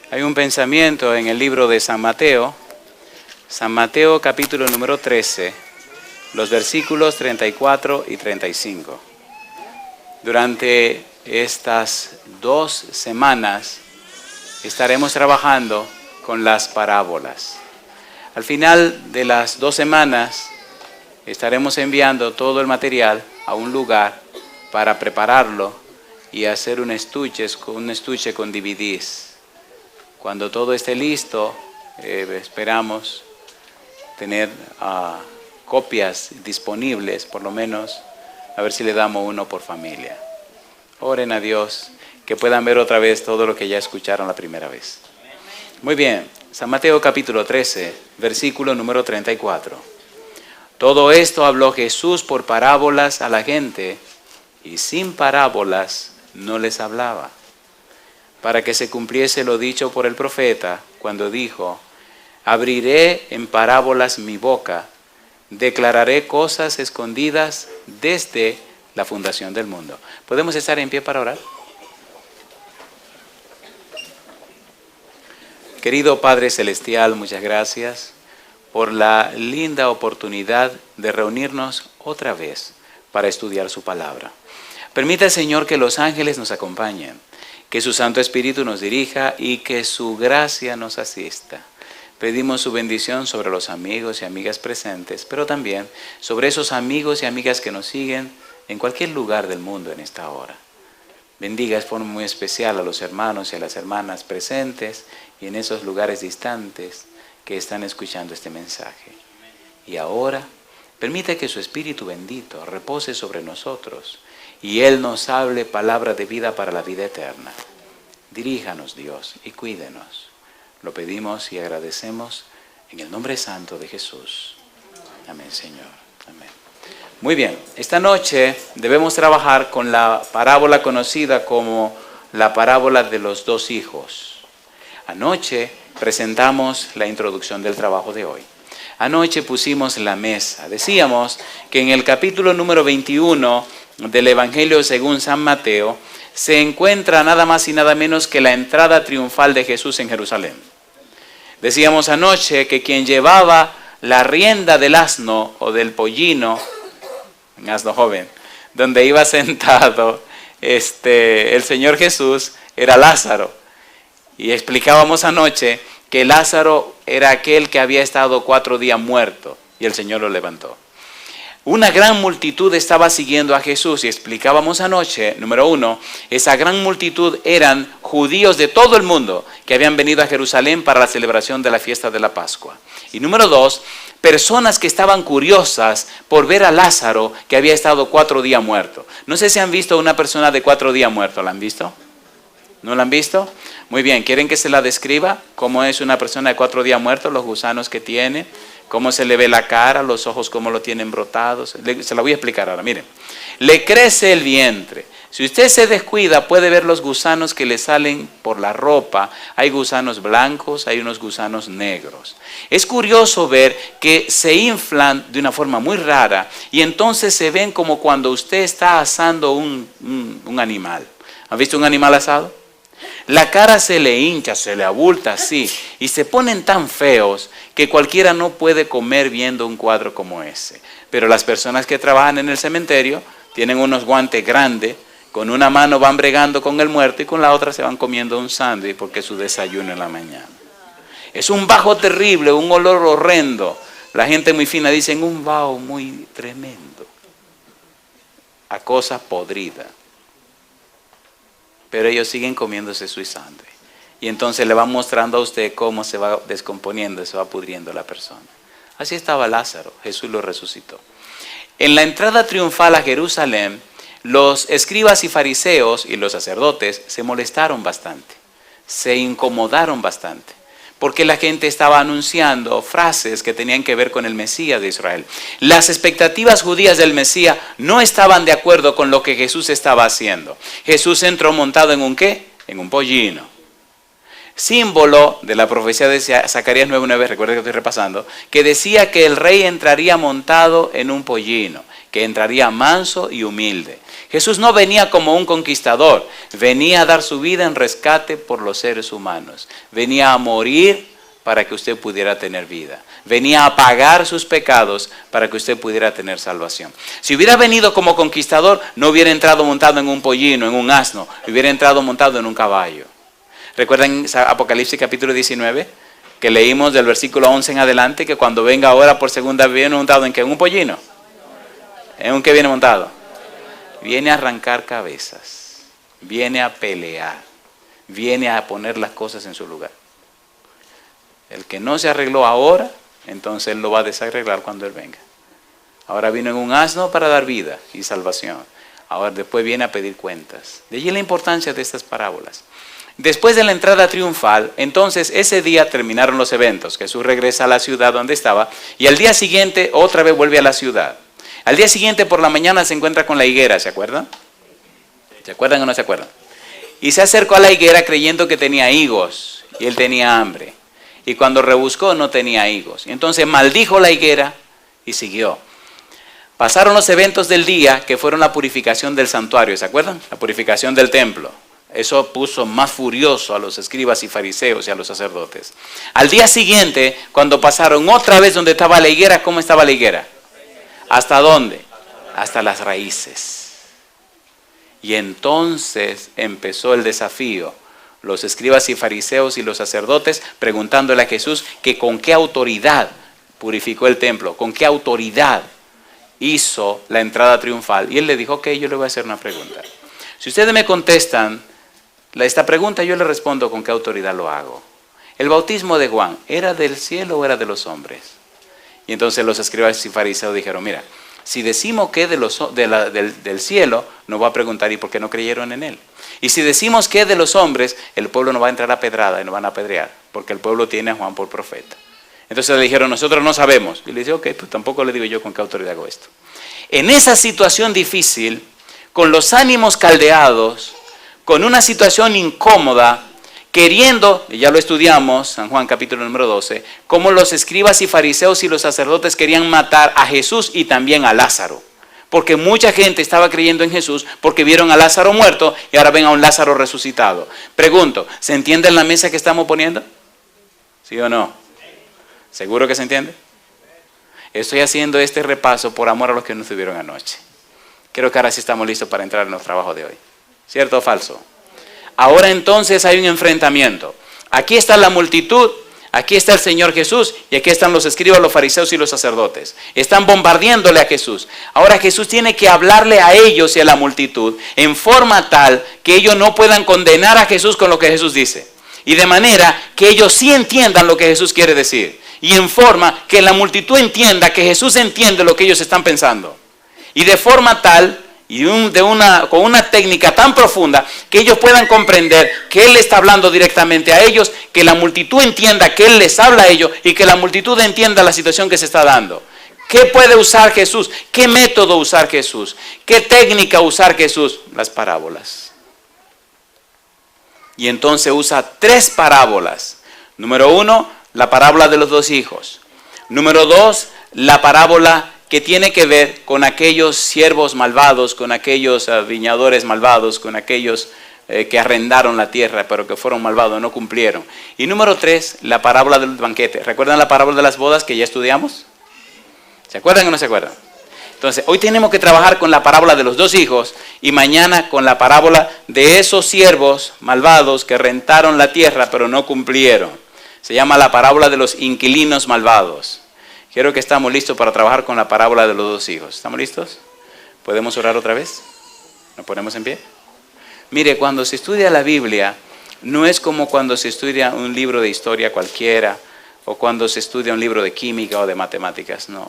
Hay un pensamiento en el libro de San Mateo capítulo número 13, los versículos 34 y 35. Durante estas 2 semanas estaremos trabajando con las parábolas. Al final de las 2 semanas estaremos enviando todo el material a un lugar para prepararlo y hacer un estuche con DVDs. Cuando todo esté listo, esperamos tener copias disponibles, por lo menos, a ver si le damos uno por familia. Oren a Dios, que puedan ver otra vez todo lo que ya escucharon la primera vez. Muy bien, San Mateo capítulo 13, versículo número 34. Todo esto habló Jesús por parábolas a la gente, y sin parábolas no les hablaba, para que se cumpliese lo dicho por el profeta, cuando dijo: abriré en parábolas mi boca, declararé cosas escondidas desde la fundación del mundo. ¿Podemos estar en pie para orar? Querido Padre Celestial, muchas gracias por la linda oportunidad de reunirnos otra vez para estudiar su palabra. Permita, Señor, que los ángeles nos acompañen, que su Santo Espíritu nos dirija y que su gracia nos asista. Pedimos su bendición sobre los amigos y amigas presentes, pero también sobre esos amigos y amigas que nos siguen en cualquier lugar del mundo en esta hora. Bendiga de forma muy especial a los hermanos y a las hermanas presentes y en esos lugares distantes que están escuchando este mensaje. Y ahora, permite que su Espíritu bendito repose sobre nosotros y Él nos hable palabra de vida para la vida eterna. Diríjanos, Dios, y cuídenos. Lo pedimos y agradecemos en el nombre santo de Jesús. Amén, Señor. Amén. Muy bien, esta noche debemos trabajar con la parábola conocida como la parábola de los 2 hijos. Anoche presentamos la introducción del trabajo de hoy. Anoche pusimos la mesa. Decíamos que en el capítulo número 21 del Evangelio según San Mateo se encuentra nada más y nada menos que la entrada triunfal de Jesús en Jerusalén. Decíamos anoche que quien llevaba la rienda del asno o del pollino, un asno joven, donde iba sentado el Señor Jesús, era Lázaro. Y explicábamos anoche que Lázaro era aquel que había estado 4 días muerto y el Señor lo levantó. Una gran multitud estaba siguiendo a Jesús y explicábamos anoche, número 1, esa gran multitud eran judíos de todo el mundo que habían venido a Jerusalén para la celebración de la fiesta de la Pascua. Y número 2, personas que estaban curiosas por ver a Lázaro que había estado 4 días muerto. No sé si han visto una persona de 4 días muerto, ¿la han visto? ¿No la han visto? Muy bien, ¿quieren que se la describa? ¿Cómo es una persona de 4 días muerto? Los gusanos que tiene, cómo se le ve la cara, los ojos cómo lo tienen brotados. Se la voy a explicar ahora, miren. Le crece el vientre. Si usted se descuida puede ver los gusanos que le salen por la ropa. Hay gusanos blancos, hay unos gusanos negros. Es curioso ver que se inflan de una forma muy rara y entonces se ven como cuando usted está asando un animal. ¿Han visto un animal asado? La cara se le hincha, se le abulta así y se ponen tan feos que cualquiera no puede comer viendo un cuadro como ese. Pero las personas que trabajan en el cementerio tienen unos guantes grandes, con una mano van bregando con el muerto y con la otra se van comiendo un sándwich porque es su desayuno en la mañana. Es un bajo terrible, un olor horrendo. La gente muy fina dice un vaho muy tremendo, a cosa podrida. Pero ellos siguen comiéndose su sangre. Y entonces le van mostrando a usted cómo se va descomponiendo, se va pudriendo la persona. Así estaba Lázaro, Jesús lo resucitó. En la entrada triunfal a Jerusalén, los escribas y fariseos y los sacerdotes se molestaron bastante, se incomodaron bastante, porque la gente estaba anunciando frases que tenían que ver con el Mesías de Israel. Las expectativas judías del Mesías no estaban de acuerdo con lo que Jesús estaba haciendo. Jesús entró montado en un ¿qué? En un pollino. Símbolo de la profecía de Zacarías 9:9, recuerden que estoy repasando, que decía que el rey entraría montado en un pollino, que entraría manso y humilde. Jesús no venía como un conquistador, venía a dar su vida en rescate por los seres humanos. Venía a morir para que usted pudiera tener vida. Venía a pagar sus pecados para que usted pudiera tener salvación. Si hubiera venido como conquistador, no hubiera entrado montado en un pollino, en un asno, hubiera entrado montado en un caballo. ¿Recuerdan Apocalipsis capítulo 19? Que leímos del versículo 11 en adelante, que cuando venga ahora por segunda vez viene montado en ¿qué? ¿En un pollino? ¿En un qué viene montado? Viene a arrancar cabezas, viene a pelear, viene a poner las cosas en su lugar. El que no se arregló ahora, entonces Él lo va a desarreglar cuando Él venga. Ahora vino en un asno para dar vida y salvación. Ahora después viene a pedir cuentas. De allí la importancia de estas parábolas. Después de la entrada triunfal, entonces ese día terminaron los eventos. Jesús regresa a la ciudad donde estaba y al día siguiente otra vez vuelve a la ciudad. Al día siguiente por la mañana se encuentra con la higuera, ¿se acuerdan? ¿Se acuerdan o no se acuerdan? Y se acercó a la higuera creyendo que tenía higos y él tenía hambre. Y cuando rebuscó no tenía higos. Entonces maldijo la higuera y siguió. Pasaron los eventos del día que fueron la purificación del santuario, ¿se acuerdan? La purificación del templo. Eso puso más furioso a los escribas y fariseos y a los sacerdotes. Al día siguiente, cuando pasaron otra vez donde estaba la higuera, ¿cómo estaba la higuera? ¿Hasta dónde? Hasta las raíces. Y entonces empezó el desafío. Los escribas y fariseos y los sacerdotes preguntándole a Jesús que con qué autoridad purificó el templo, con qué autoridad hizo la entrada triunfal. Y él le dijo, ok, yo le voy a hacer una pregunta. Si ustedes me contestan esta pregunta, yo le respondo con qué autoridad lo hago. ¿El bautismo de Juan era del cielo o era de los hombres? Y entonces los escribas y fariseos dijeron, mira, si decimos que es del cielo, nos va a preguntar ¿y por qué no creyeron en él? Y si decimos que es de los hombres, el pueblo no va a entrar a pedrada y nos van a apedrear, porque el pueblo tiene a Juan por profeta. Entonces le dijeron, nosotros no sabemos. Y le dice, ok, pues tampoco le digo yo con qué autoridad hago esto. En esa situación difícil, con los ánimos caldeados, con una situación incómoda, queriendo, y ya lo estudiamos, San Juan capítulo número 12, cómo los escribas y fariseos y los sacerdotes querían matar a Jesús y también a Lázaro. Porque mucha gente estaba creyendo en Jesús porque vieron a Lázaro muerto y ahora ven a un Lázaro resucitado. Pregunto, ¿se entiende la mesa que estamos poniendo? ¿Sí o no? ¿Seguro que se entiende? Estoy haciendo este repaso por amor a los que no estuvieron anoche. Creo que ahora sí estamos listos para entrar en el trabajo de hoy. ¿Cierto o falso? Ahora entonces hay un enfrentamiento. Aquí está la multitud, aquí está el Señor Jesús y aquí están los escribas, los fariseos y los sacerdotes. Están bombardeándole a Jesús. Ahora Jesús tiene que hablarle a ellos y a la multitud en forma tal que ellos no puedan condenar a Jesús con lo que Jesús dice. Y de manera que ellos sí entiendan lo que Jesús quiere decir. Y en forma que la multitud entienda que Jesús entiende lo que ellos están pensando. Y de forma tal, y con una técnica tan profunda, que ellos puedan comprender que Él está hablando directamente a ellos, que la multitud entienda que Él les habla a ellos y que la multitud entienda la situación que se está dando. ¿Qué puede usar Jesús? ¿Qué método usar Jesús? ¿Qué técnica usar Jesús? Las parábolas. Y entonces usa 3 parábolas. Número 1, la parábola de los 2 hijos. Número 2, la parábola que tiene que ver con aquellos siervos malvados, con aquellos viñadores malvados, con aquellos que arrendaron la tierra, pero que fueron malvados, no cumplieron. Y número 3, la parábola del banquete. ¿Recuerdan la parábola de las bodas que ya estudiamos? ¿Se acuerdan o no se acuerdan? Entonces, hoy tenemos que trabajar con la parábola de los 2 hijos y mañana con la parábola de esos siervos malvados que rentaron la tierra, pero no cumplieron. Se llama la parábola de los inquilinos malvados. Quiero que estamos listos para trabajar con la parábola de los 2 hijos. ¿Estamos listos? ¿Podemos orar otra vez? ¿Nos ponemos en pie? Mire, cuando se estudia la Biblia, no es como cuando se estudia un libro de historia cualquiera, o cuando se estudia un libro de química o de matemáticas. No.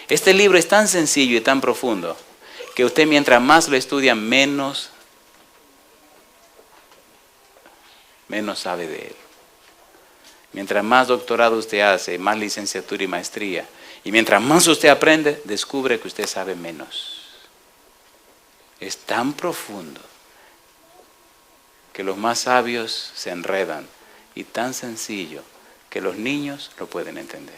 Este libro es tan sencillo y tan profundo, que usted mientras más lo estudia, menos sabe de él. Mientras más doctorado usted hace, más licenciatura y maestría, y mientras más usted aprende, descubre que usted sabe menos. Es tan profundo que los más sabios se enredan, y tan sencillo que los niños lo pueden entender.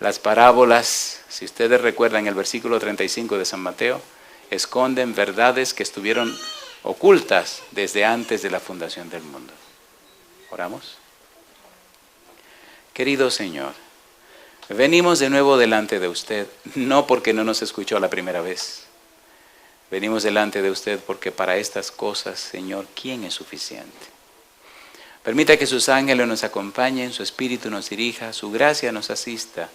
Las parábolas, si ustedes recuerdan el versículo 35 de San Mateo, esconden verdades que estuvieron ocultas desde antes de la fundación del mundo. ¿Oramos? Querido Señor, venimos de nuevo delante de usted, no porque no nos escuchó la primera vez. Venimos delante de usted porque para estas cosas, Señor, ¿quién es suficiente? Permita que sus ángeles nos acompañen, su espíritu nos dirija, su gracia nos asista.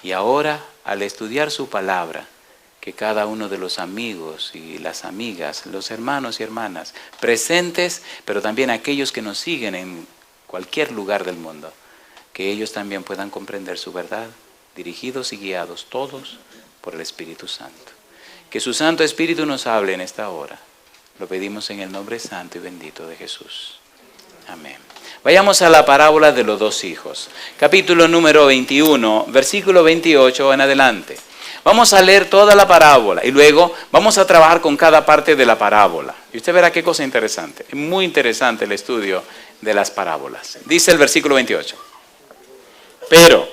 Y ahora, al estudiar su palabra, que cada uno de los amigos y las amigas, los hermanos y hermanas, presentes, pero también aquellos que nos siguen en cualquier lugar del mundo, que ellos también puedan comprender su verdad, dirigidos y guiados todos por el Espíritu Santo. Que su Santo Espíritu nos hable en esta hora. Lo pedimos en el nombre santo y bendito de Jesús. Amén. Vayamos a la parábola de los dos hijos. Capítulo número 21, versículo 28 en adelante. Vamos a leer toda la parábola y luego vamos a trabajar con cada parte de la parábola. Y usted verá qué cosa interesante. Es muy interesante el estudio de las parábolas. Dice el versículo 28. Pero,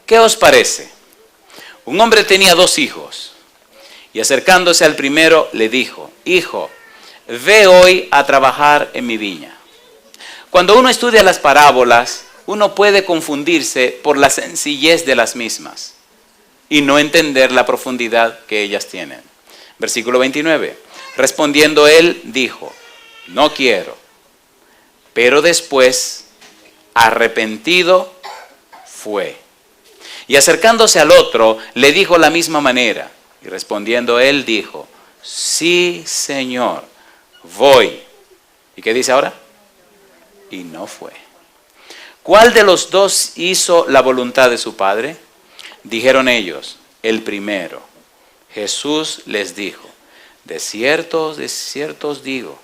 ¿qué os parece? Un hombre tenía dos hijos y acercándose al primero le dijo: Hijo, ve hoy a trabajar en mi viña. Cuando uno estudia las parábolas, uno puede confundirse por la sencillez de las mismas y no entender la profundidad que ellas tienen. Versículo 29. Respondiendo él, dijo: No quiero. Pero después, arrepentido, fue. Y acercándose al otro, le dijo la misma manera. Y respondiendo él, dijo: Sí, Señor, voy. ¿Y qué dice ahora? Y no fue. ¿Cuál de los dos hizo la voluntad de su padre? Dijeron ellos: el primero. Jesús les dijo: de cierto os digo,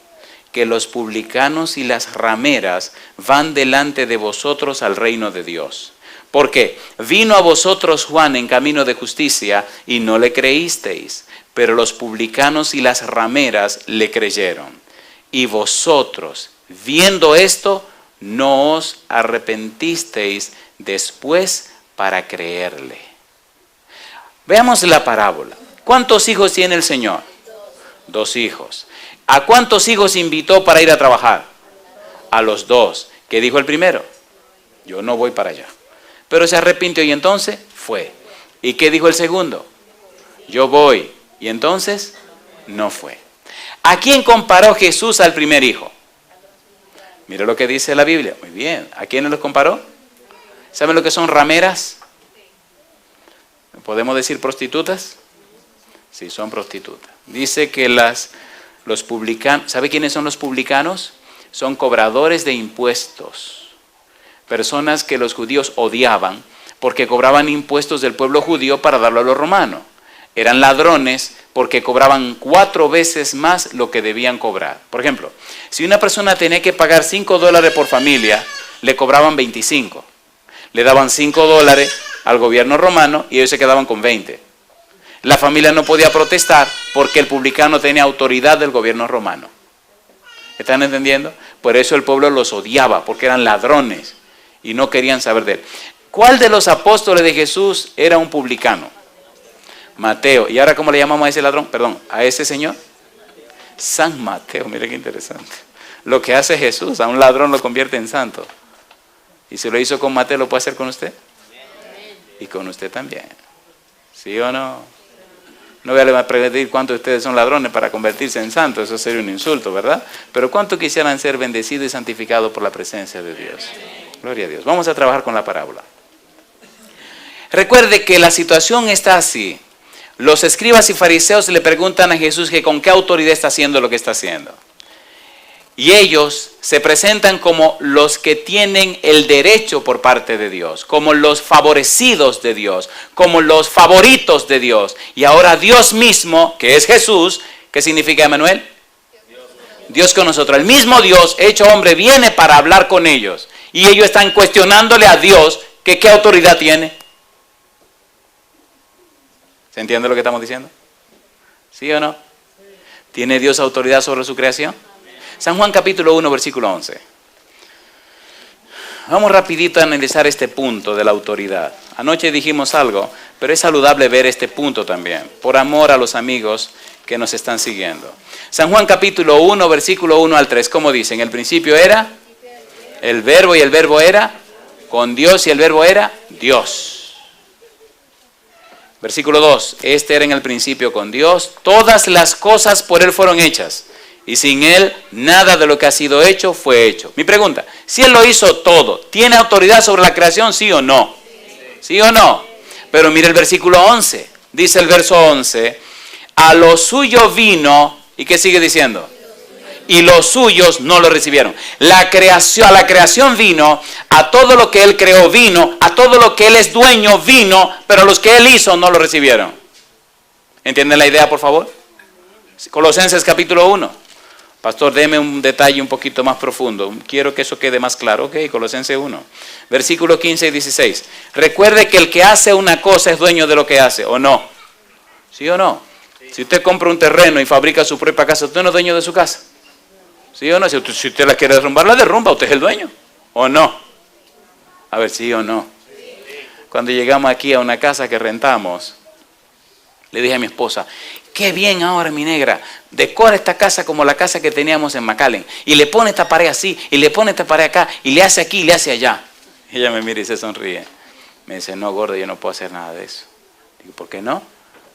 que los publicanos y las rameras van delante de vosotros al reino de Dios. Porque vino a vosotros Juan en camino de justicia y no le creísteis, pero los publicanos y las rameras le creyeron. Y vosotros, viendo esto, no os arrepentisteis después para creerle. Veamos la parábola. ¿Cuántos hijos tiene el Señor? Dos hijos. ¿A cuántos hijos invitó para ir a trabajar? A los dos. ¿Qué dijo el primero? Yo no voy para allá. Pero se arrepintió y entonces fue. ¿Y qué dijo el segundo? Yo voy. Y entonces no fue. ¿A quién comparó Jesús al primer hijo? Mira lo que dice la Biblia. Muy bien. ¿A quiénes los comparó? ¿Saben lo que son rameras? ¿Podemos decir prostitutas? Sí, son prostitutas. Dice que los publicanos, ¿sabe quiénes son los publicanos? Son cobradores de impuestos. Personas que los judíos odiaban porque cobraban impuestos del pueblo judío para darlo a los romanos. Eran ladrones porque cobraban 4 veces más lo que debían cobrar. Por ejemplo, si una persona tenía que pagar $5 por familia, le cobraban 25. Le daban $5 al gobierno romano y ellos se quedaban con 20. La familia no podía protestar porque el publicano tenía autoridad del gobierno romano. ¿Están entendiendo? Por eso el pueblo los odiaba, porque eran ladrones y no querían saber de él. ¿Cuál de los apóstoles de Jesús era un publicano? Mateo. ¿Y ahora cómo le llamamos a ese ladrón? Perdón, a ese señor. San Mateo. Mire qué interesante. Lo que hace Jesús, a un ladrón lo convierte en santo. Y si lo hizo con Mateo, ¿lo puede hacer con usted? Y con usted también. ¿Sí o no? No voy a preguntar cuántos de ustedes son ladrones para convertirse en santos. Eso sería un insulto, ¿verdad? Pero ¿cuántos quisieran ser bendecidos y santificados por la presencia de Dios? Gloria a Dios. Vamos a trabajar con la parábola. Recuerde que la situación está así. Los escribas y fariseos le preguntan a Jesús que con qué autoridad está haciendo lo que está haciendo. Y ellos se presentan como los que tienen el derecho por parte de Dios, como los favorecidos de Dios, como los favoritos de Dios. Y ahora Dios mismo, que es Jesús, ¿qué significa Emmanuel? Dios con nosotros. El mismo Dios, hecho hombre, viene para hablar con ellos. Y ellos están cuestionándole a Dios que qué autoridad tiene. ¿Se entiende lo que estamos diciendo? ¿Sí o no? ¿Tiene Dios autoridad sobre su creación? San Juan capítulo 1, versículo 11. Vamos rapidito a analizar este punto de la autoridad. Anoche dijimos algo, pero es saludable ver este punto también, por amor a los amigos que nos están siguiendo. San Juan capítulo 1, versículo 1 al 3, ¿cómo dice? En el principio era el verbo y el verbo era con Dios y el verbo era Dios. Versículo 2, este era en el principio con Dios, todas las cosas por Él fueron hechas. Y sin Él, nada de lo que ha sido hecho fue hecho. Mi pregunta, si Él lo hizo todo, ¿tiene autoridad sobre la creación, sí o no? ¿Sí o no? Pero mire el versículo 11. Dice el verso 11, a lo suyo vino, ¿y qué sigue diciendo? Y los suyos no lo recibieron. A la creación vino, a todo lo que Él creó vino, a todo lo que Él es dueño vino, pero los que Él hizo no lo recibieron. ¿Entienden la idea, por favor? Colosenses capítulo 1. Pastor, deme un detalle un poquito más profundo. Quiero que eso quede más claro. Ok, Colosenses 1. Versículo 15 y 16. Recuerde que el que hace una cosa es dueño de lo que hace, ¿o no? ¿Sí o no? Si usted compra un terreno y fabrica su propia casa, ¿usted no es dueño de su casa? ¿Sí o no? Si usted la quiere derrumbar, la derrumba. ¿Usted es el dueño? ¿O no? A ver, ¿sí o no? Cuando llegamos aquí a una casa que rentamos, le dije a mi esposa, qué bien ahora, mi negra, decora esta casa como la casa que teníamos en McAllen. Y le pone esta pared así, y le pone esta pared acá, y le hace aquí, y le hace allá. Y ella me mira y se sonríe. Me dice, no, gordo, yo no puedo hacer nada de eso. Digo, ¿por qué no?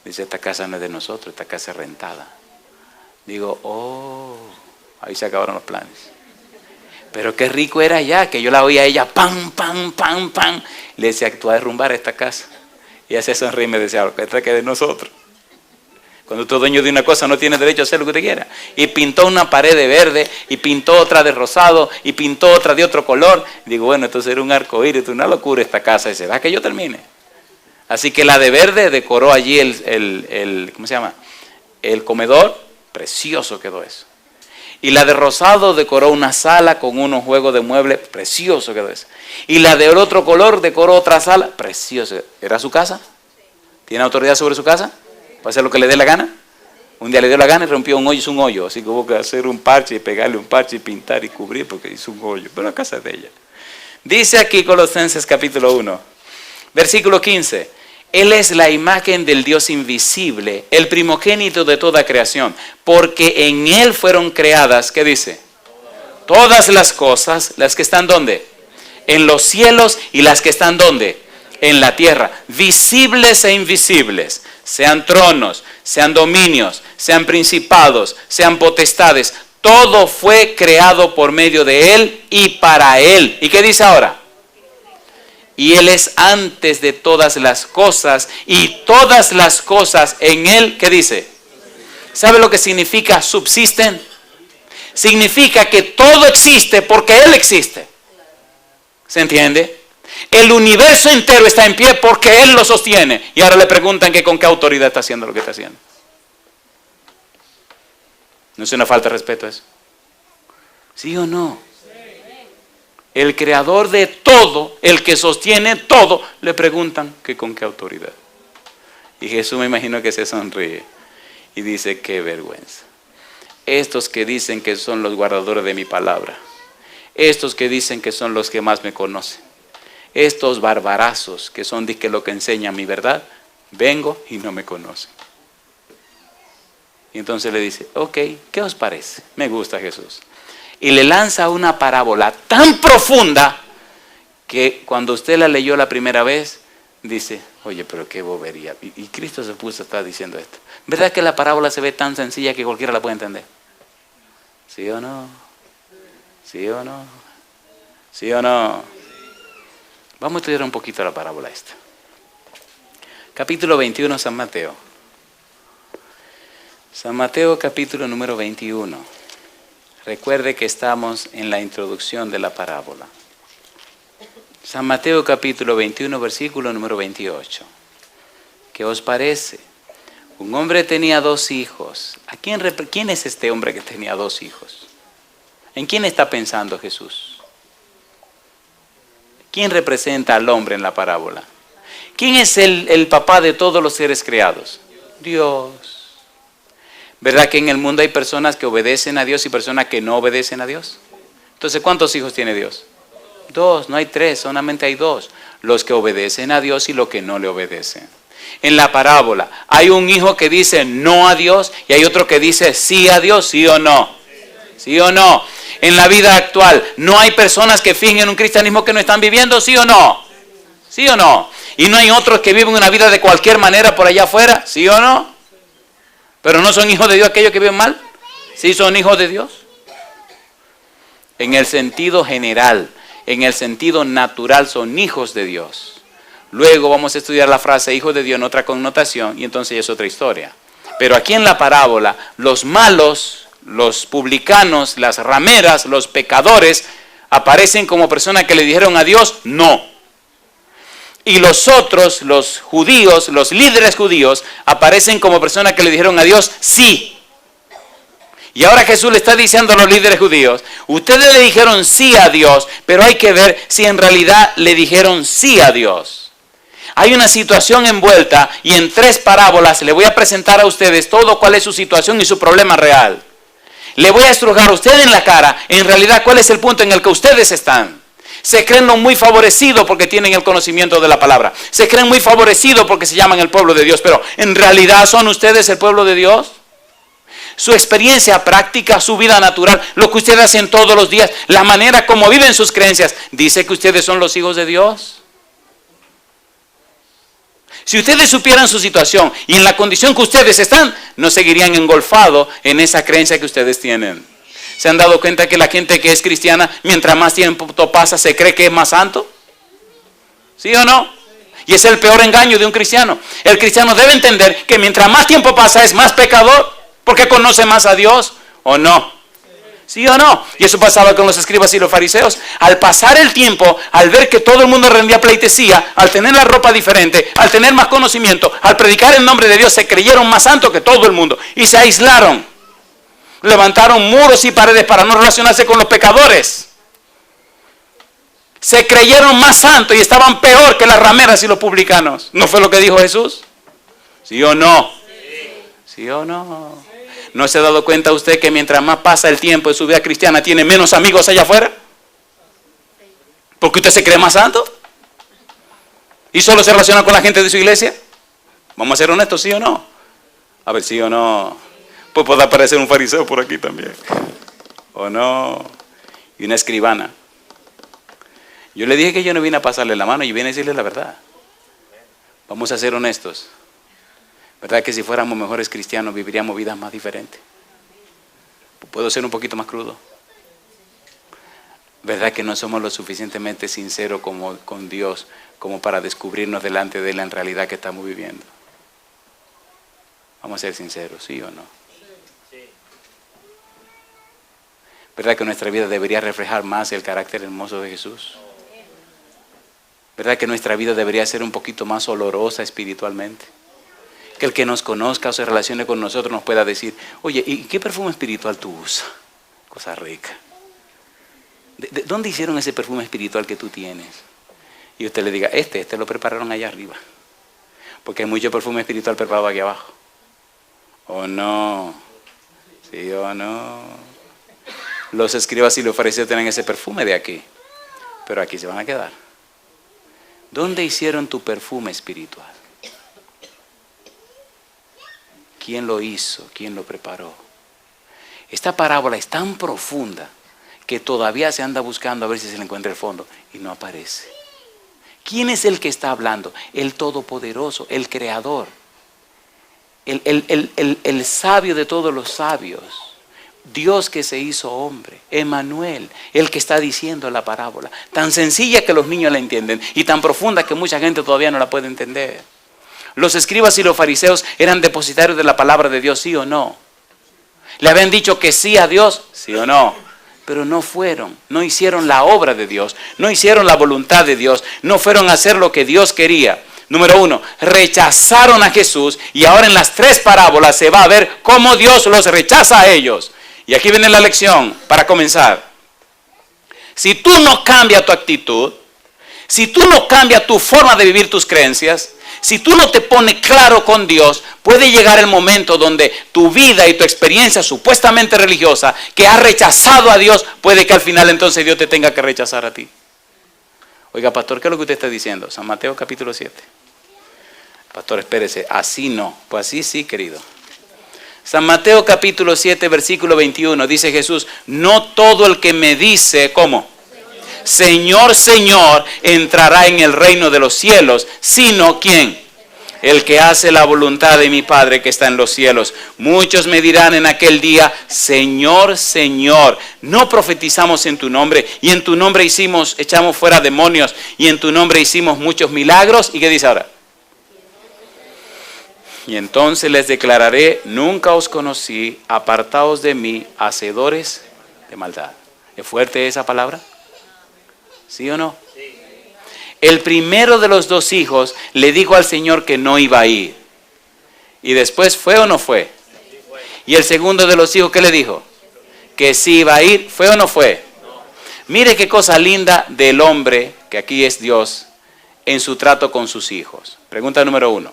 Dice, esta casa no es de nosotros, esta casa es rentada. Digo, oh, ahí se acabaron los planes. Pero qué rico era allá, que yo la oía a ella, pam, pam, pam, pam. Le decía, tú vas a derrumbar esta casa. Y ella se sonríe y me decía, esta que es de nosotros. Cuando tú es dueño de una cosa no tienes derecho a hacer lo que usted quiera. Y pintó una pared de verde, y pintó otra de rosado, y pintó otra de otro color. Digo, bueno, entonces era un arcoíris, una locura esta casa. Y dice, va que yo termine. Así que la de verde decoró allí ¿cómo se llama? El comedor, precioso quedó eso. Y la de rosado decoró una sala con unos juegos de muebles, precioso quedó eso. Y la de otro color decoró otra sala, precioso. ¿Era su casa? ¿Tiene autoridad sobre su casa? ¿Para hacer lo que le dé la gana? Un día le dio la gana y rompió un hoyo, hizo un hoyo. Así que hubo que hacer un parche y pegarle un parche y pintar y cubrir porque hizo un hoyo. Pero la casa es de ella. Dice aquí Colosenses capítulo 1, versículo 15. Él es la imagen del Dios invisible, el primogénito de toda creación. Porque en Él fueron creadas, ¿qué dice? Todas las cosas, las que están ¿dónde? En los cielos y las que están ¿dónde? En la tierra, visibles e invisibles. Sean tronos, sean dominios, sean principados, sean potestades. Todo fue creado por medio de Él y para Él. ¿Y qué dice ahora? Y Él es antes de todas las cosas y todas las cosas en Él, ¿qué dice? ¿Sabe lo que significa subsisten? Significa que todo existe porque Él existe. ¿Se entiende? El universo entero está en pie porque Él lo sostiene. Y ahora le preguntan que con qué autoridad está haciendo lo que está haciendo. ¿No es una falta de respeto eso? ¿Sí o no? El creador de todo, el que sostiene todo, le preguntan que con qué autoridad. Y Jesús me imagino que se sonríe y dice, qué vergüenza. Estos que dicen que son los guardadores de mi palabra, estos que dicen que son los que más me conocen, estos barbarazos que son de que lo que enseñan mi verdad, vengo y no me conocen. Y entonces le dice, ok, ¿qué os parece? Me gusta Jesús. Y le lanza una parábola tan profunda que cuando usted la leyó la primera vez, dice, oye, pero qué bobería. Y Cristo se puso a estar diciendo esto. ¿Verdad que la parábola se ve tan sencilla que cualquiera la puede entender? ¿Sí o no? ¿Sí o no? ¿Sí o no? Vamos a estudiar un poquito la parábola esta. Capítulo 21, San Mateo. San Mateo, capítulo número 21. Recuerde que estamos en la introducción de la parábola. San Mateo capítulo 21, versículo número 28. ¿Qué os parece? Un hombre tenía 2 hijos. ¿Quién es este hombre que tenía 2 hijos? ¿En quién está pensando Jesús? ¿Quién representa al hombre en la parábola? ¿Quién es el papá de todos los seres creados? Dios. ¿Verdad que en el mundo hay personas que obedecen a Dios y personas que no obedecen a Dios? Entonces, ¿cuántos hijos tiene Dios? Dos, no hay tres, solamente hay dos. Los que obedecen a Dios y los que no le obedecen. En la parábola hay un hijo que dice no a Dios y hay otro que dice sí a Dios, sí o no. ¿Sí o no? En la vida actual no hay personas que fingen un cristianismo que no están viviendo, ¿sí o no? ¿Sí o no? Y no hay otros que viven una vida de cualquier manera por allá afuera, ¿sí o no? Pero no son hijos de Dios aquellos que viven mal, ¿sí son hijos de Dios? En el sentido general, en el sentido natural son hijos de Dios. Luego vamos a estudiar la frase hijo de Dios en otra connotación y entonces es otra historia. Pero aquí en la parábola, los malos, los publicanos, las rameras, los pecadores, aparecen como personas que le dijeron a Dios no. Y los otros, los judíos, los líderes judíos, aparecen como personas que le dijeron a Dios sí. Y ahora Jesús le está diciendo a los líderes judíos, ustedes le dijeron sí a Dios, pero hay que ver si en realidad le dijeron sí a Dios. Hay una situación envuelta y en 3 parábolas le voy a presentar a ustedes todo cuál es su situación y su problema real. Le voy a estrujar a usted en la cara, en realidad cuál es el punto en el que ustedes están. Se creen muy favorecidos porque tienen el conocimiento de la palabra. Se creen muy favorecidos porque se llaman el pueblo de Dios, pero en realidad son ustedes el pueblo de Dios. Su experiencia práctica, su vida natural, lo que ustedes hacen todos los días, la manera como viven sus creencias, dice que ustedes son los hijos de Dios. Si ustedes supieran su situación y en la condición que ustedes están, no seguirían engolfados en esa creencia que ustedes tienen. ¿Se han dado cuenta que la gente que es cristiana, mientras más tiempo pasa, se cree que es más santo? ¿Sí o no? Y es el peor engaño de un cristiano. El cristiano debe entender que mientras más tiempo pasa es más pecador. Porque conoce más a Dios, ¿o no? ¿Sí o no? Y eso pasaba con los escribas y los fariseos. Al pasar el tiempo, al ver que todo el mundo rendía pleitesía, al tener la ropa diferente, al tener más conocimiento, al predicar el nombre de Dios, se creyeron más santos que todo el mundo. Y se aislaron. Levantaron muros y paredes para no relacionarse con los pecadores. Se creyeron más santos y estaban peor que las rameras y los publicanos. ¿No fue lo que dijo Jesús? ¿Sí o no? ¿Sí o no? ¿No se ha dado cuenta usted que mientras más pasa el tiempo de su vida cristiana tiene menos amigos allá afuera? ¿Porque usted se cree más santo? ¿Y solo se relaciona con la gente de su iglesia? Vamos a ser honestos, ¿sí o no? A ver, ¿sí o no? Pues puede aparecer un fariseo por aquí también. ¿O no? Y una escribana. Yo le dije que yo no vine a pasarle la mano, yo vine a decirle la verdad. Vamos a ser honestos. ¿Verdad que si fuéramos mejores cristianos viviríamos vidas más diferentes? ¿Puedo ser un poquito más crudo? ¿Verdad que no somos lo suficientemente sinceros con Dios como para descubrirnos delante de Él en realidad que estamos viviendo? Vamos a ser sinceros, ¿sí o no? ¿Verdad que nuestra vida debería reflejar más el carácter hermoso de Jesús? ¿Verdad que nuestra vida debería ser un poquito más olorosa espiritualmente? Que el que nos conozca o se relacione con nosotros nos pueda decir, oye, ¿y qué perfume espiritual tú usas? Cosa rica. ¿De dónde hicieron ese perfume espiritual que tú tienes? Y usted le diga, este lo prepararon allá arriba. Porque hay mucho perfume espiritual preparado aquí abajo. ¿O no? ¿Sí o no? Los escribas y los fariseos tienen ese perfume de aquí. Pero aquí se van a quedar. ¿Dónde hicieron tu perfume espiritual? ¿Quién lo hizo? ¿Quién lo preparó? Esta parábola es tan profunda que todavía se anda buscando a ver si se le encuentra el fondo y no aparece. ¿Quién es el que está hablando? El Todopoderoso, el Creador, el sabio de todos los sabios, Dios que se hizo hombre, Emmanuel, el que está diciendo la parábola, tan sencilla que los niños la entienden y tan profunda que mucha gente todavía no la puede entender. Los escribas y los fariseos eran depositarios de la palabra de Dios, ¿sí o no? Le habían dicho que sí a Dios, ¿sí o no? Pero no fueron, no hicieron la obra de Dios, no hicieron la voluntad de Dios, no fueron a hacer lo que Dios quería. Número 1, rechazaron a Jesús y ahora en las 3 parábolas se va a ver cómo Dios los rechaza a ellos. Y aquí viene la lección para comenzar. Si tú no cambias tu actitud, si tú no cambias tu forma de vivir tus creencias, si tú no te pones claro con Dios, puede llegar el momento donde tu vida y tu experiencia supuestamente religiosa, que has rechazado a Dios, puede que al final entonces Dios te tenga que rechazar a ti. Oiga, pastor, ¿qué es lo que usted está diciendo? San Mateo capítulo 7. Pastor, espérese, así no. Pues así sí, querido. San Mateo capítulo 7, versículo 21, dice Jesús, no todo el que me dice, ¿cómo? Señor, Señor, entrará en el reino de los cielos, sino ¿quién? El que hace la voluntad de mi Padre que está en los cielos. Muchos me dirán en aquel día, Señor, Señor, no profetizamos en tu nombre, y en tu nombre echamos fuera demonios, y en tu nombre hicimos muchos milagros. ¿Y qué dice ahora? Y entonces les declararé, nunca os conocí, apartaos de mí, hacedores de maldad. ¿Es fuerte esa palabra? ¿Sí o no? El primero de los dos hijos le dijo al Señor que no iba a ir. ¿Y después fue o no fue? Y el segundo de los hijos, ¿qué le dijo? Que sí iba a ir. ¿Fue o no fue? Mire qué cosa linda del hombre, que aquí es Dios, en su trato con sus hijos. Pregunta número 1.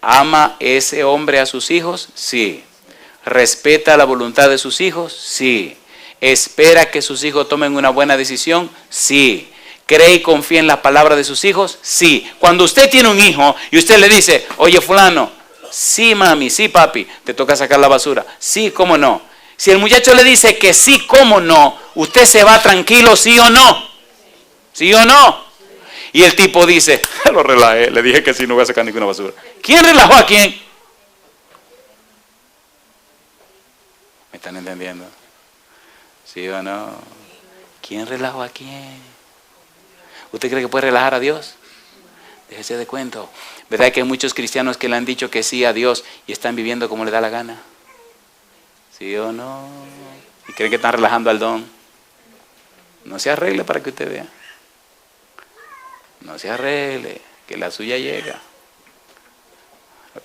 ¿Ama ese hombre a sus hijos? Sí. ¿Respeta la voluntad de sus hijos? Sí. ¿Espera que sus hijos tomen una buena decisión? Sí. ¿Cree y confía en la palabra de sus hijos? Sí. Cuando usted tiene un hijo y usted le dice, oye fulano, sí mami, sí papi, te toca sacar la basura. Sí, cómo no. Si el muchacho le dice que sí, cómo no, usted se va tranquilo, sí o no. ¿Sí o no? Y el tipo dice, lo relajé, le dije que sí, no voy a sacar ninguna basura. ¿Quién relajó a quién? ¿Me están entendiendo? ¿Sí o no? ¿Quién relajó a quién? ¿Usted cree que puede relajar a Dios? Déjese de cuento. ¿Verdad que hay muchos cristianos que le han dicho que sí a Dios y están viviendo como le da la gana? ¿Sí o no? ¿Y creen que están relajando al don? No se arregle para que usted vea. No se arregle, que la suya llega.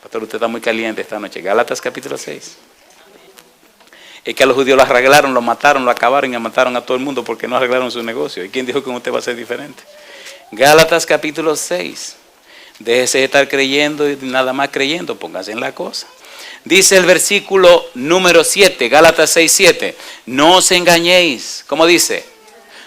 Pastor, usted está muy caliente esta noche. Gálatas capítulo 6. Es que a los judíos lo arreglaron, lo mataron, lo acabaron y mataron a todo el mundo porque no arreglaron su negocio. ¿Y quién dijo que usted va a ser diferente? Gálatas capítulo 6. Déjese de estar creyendo y nada más creyendo, póngase en la cosa. Dice el versículo número 7, Gálatas 6, 7. No os engañéis. ¿Cómo dice?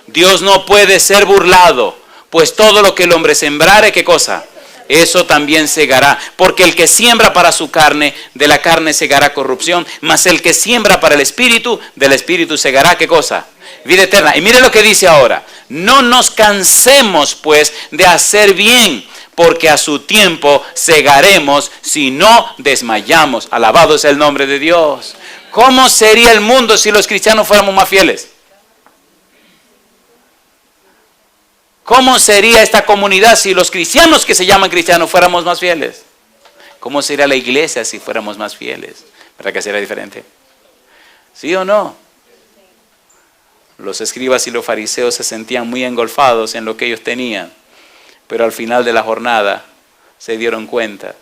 Dios no puede ser burlado, pues todo lo que el hombre sembrare, ¿qué cosa? Eso también segará, porque el que siembra para su carne, de la carne segará corrupción, mas el que siembra para el espíritu, del espíritu segará, ¿qué cosa? Vida eterna. Y mire lo que dice ahora, no nos cansemos pues de hacer bien, porque a su tiempo segaremos si no desmayamos. Alabado sea el nombre de Dios. ¿Cómo sería el mundo si los cristianos fuéramos más fieles? ¿Cómo sería esta comunidad si los cristianos que se llaman cristianos fuéramos más fieles? ¿Cómo sería la iglesia si fuéramos más fieles? ¿Verdad que sería diferente? ¿Sí o no? Los escribas y los fariseos se sentían muy engolfados en lo que ellos tenían, pero al final de la jornada se dieron cuenta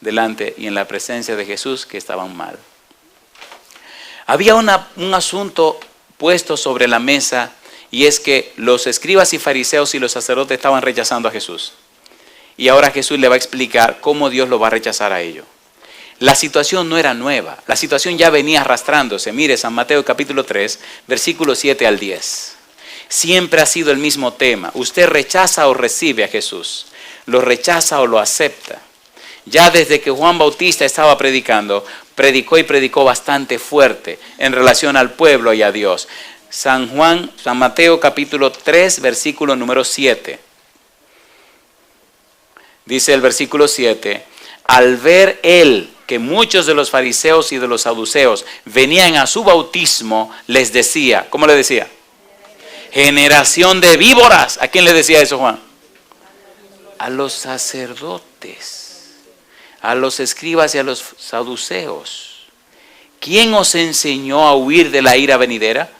delante y en la presencia de Jesús que estaban mal. Había un asunto puesto sobre la mesa, y es que los escribas y fariseos y los sacerdotes estaban rechazando a Jesús. Y ahora Jesús le va a explicar cómo Dios lo va a rechazar a ellos. La situación no era nueva, la situación ya venía arrastrándose. Mire, San Mateo capítulo 3, versículos 7 al 10. Siempre ha sido el mismo tema. Usted rechaza o recibe a Jesús. Lo rechaza o lo acepta. Ya desde que Juan Bautista estaba predicando, predicó bastante fuerte en relación al pueblo y a Dios. San Mateo capítulo 3, versículo número 7. Dice el versículo 7, al ver él que muchos de los fariseos y de los saduceos venían a su bautismo, les decía, ¿cómo le decía? Generación de víboras. ¿A quién le decía eso Juan? A los sacerdotes, a los escribas y a los saduceos. ¿Quién os enseñó a huir de la ira venidera?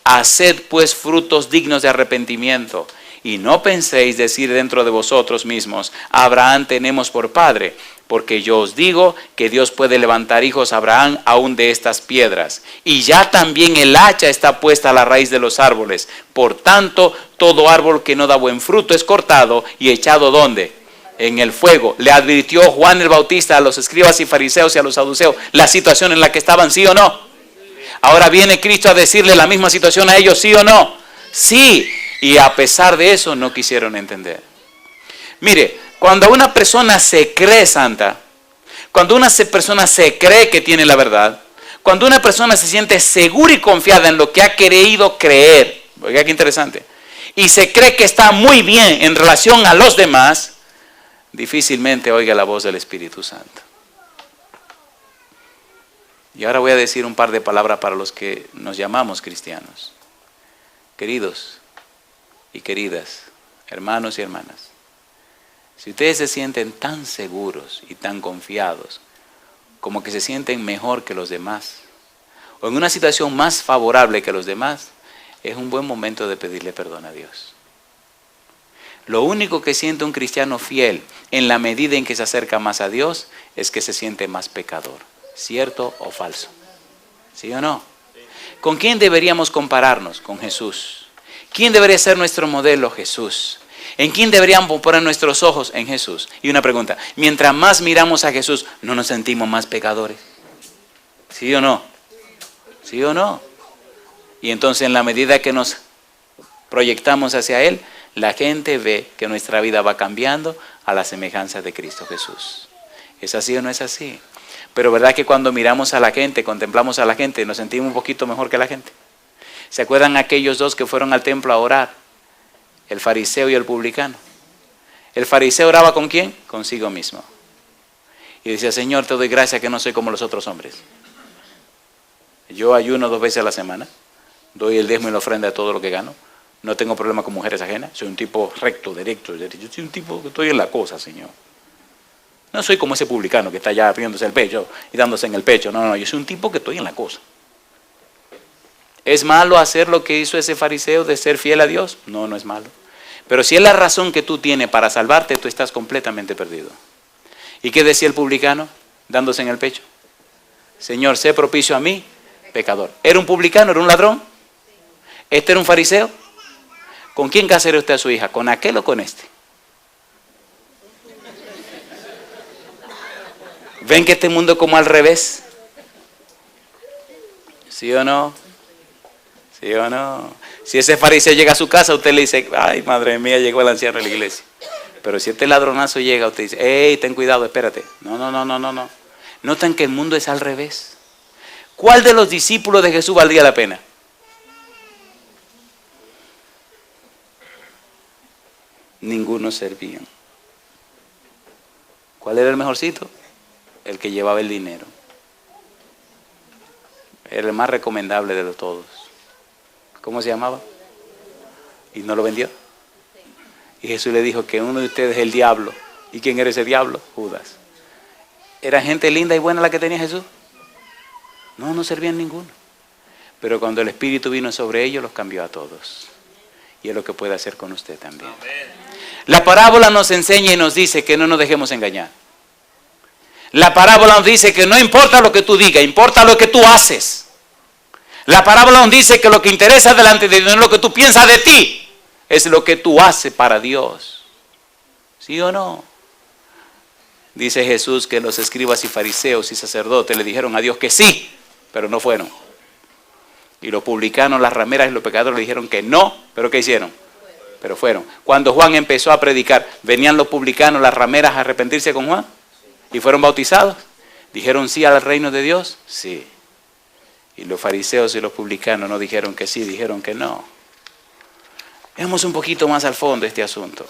Haced pues frutos dignos de arrepentimiento, y no penséis decir dentro de vosotros mismos, Abraham tenemos por padre, porque yo os digo que Dios puede levantar hijos a Abraham aún de estas piedras. Y ya también el hacha está puesta a la raíz de los árboles. Por tanto, todo árbol que no da buen fruto es cortado y echado ¿dónde? En el fuego. Le advirtió Juan el Bautista a los escribas y fariseos y a los saduceos la situación en la que estaban, ¿sí o no? Ahora viene Cristo a decirle la misma situación a ellos, ¿sí o no? Sí, Y a pesar de eso no quisieron entender. Mire, cuando una persona se cree santa, cuando una persona se cree que tiene la verdad, cuando una persona se siente segura y confiada en lo que ha querido creer, oiga qué interesante, y se cree que está muy bien en relación a los demás, difícilmente oiga la voz del Espíritu Santo. Y ahora voy a decir un par de palabras para los que nos llamamos cristianos. Queridos y queridas, hermanos y hermanas, si ustedes se sienten tan seguros y tan confiados, como que se sienten mejor que los demás, o en una situación más favorable que los demás, es un buen momento de pedirle perdón a Dios. Lo único que siente un cristiano fiel en la medida en que se acerca más a Dios es que se siente más pecador. ¿Cierto o falso? ¿Sí o no? ¿Con quién deberíamos compararnos? Con Jesús. ¿Quién debería ser nuestro modelo? Jesús. ¿En quién deberíamos poner nuestros ojos? En Jesús. Y una pregunta, mientras más miramos a Jesús, ¿no nos sentimos más pecadores? ¿Sí o no? ¿Sí o no? Y entonces en la medida que nos proyectamos hacia Él, la gente ve que nuestra vida va cambiando a la semejanza de Cristo Jesús. ¿Es así o no es así? Pero verdad que cuando miramos a la gente, contemplamos a la gente, nos sentimos un poquito mejor que la gente. ¿Se acuerdan aquellos dos que fueron al templo a orar? El fariseo y el publicano. El fariseo oraba ¿con quién? Consigo mismo. Y decía, Señor, te doy gracias que no soy como los otros hombres. Yo ayuno 2 veces a la semana, doy el diezmo y la ofrenda de todo lo que gano, no tengo problema con mujeres ajenas, soy un tipo recto, derecho, yo soy un tipo que estoy en la cosa, Señor. No soy como ese publicano que está allá abriéndose el pecho y dándose en el pecho, no, yo soy un tipo que estoy en la cosa. ¿Es malo hacer lo que hizo ese fariseo de ser fiel a Dios? No, no es malo. Pero si es la razón que tú tienes para salvarte, tú estás completamente perdido. ¿Y qué decía el publicano dándose en el pecho? Señor, sé propicio a mí, pecador. ¿Era un publicano? ¿Era un ladrón? ¿Este era un fariseo? ¿Con quién casaría usted a su hija? ¿Con aquel o con este? ¿Ven que este mundo es como al revés? ¿Sí o no? ¿Sí o no? Si ese fariseo llega a su casa, usted le dice, ay, madre mía, llegó el anciano de la iglesia. Pero si este ladronazo llega, usted dice, hey, ten cuidado, espérate. No. Notan que el mundo es al revés. ¿Cuál de los discípulos de Jesús valdría la pena? Ninguno servían. ¿Cuál era el mejorcito? El que llevaba el dinero. Era el más recomendable de todos. ¿Cómo se llamaba? ¿Y no lo vendió? Y Jesús le dijo que uno de ustedes es el diablo. ¿Y quién era ese diablo? Judas. ¿Era gente linda y buena la que tenía Jesús? No servían ninguno. Pero cuando el Espíritu vino sobre ellos, los cambió a todos. Y es lo que puede hacer con usted también. La parábola nos enseña y nos dice que no nos dejemos engañar. La parábola nos dice que no importa lo que tú digas, importa lo que tú haces. La parábola nos dice que lo que interesa delante de Dios no es lo que tú piensas de ti, es lo que tú haces para Dios. ¿Sí o no? Dice Jesús que los escribas y fariseos y sacerdotes le dijeron a Dios que sí, pero no fueron. Y los publicanos, las rameras y los pecadores le dijeron que no, pero ¿qué hicieron? Pero fueron. Cuando Juan empezó a predicar, ¿venían los publicanos, las rameras a arrepentirse con Juan? ¿Y fueron bautizados? ¿Dijeron sí al reino de Dios? Sí. Y los fariseos y los publicanos no dijeron que sí, dijeron que no. Veamos un poquito más al fondo este asunto.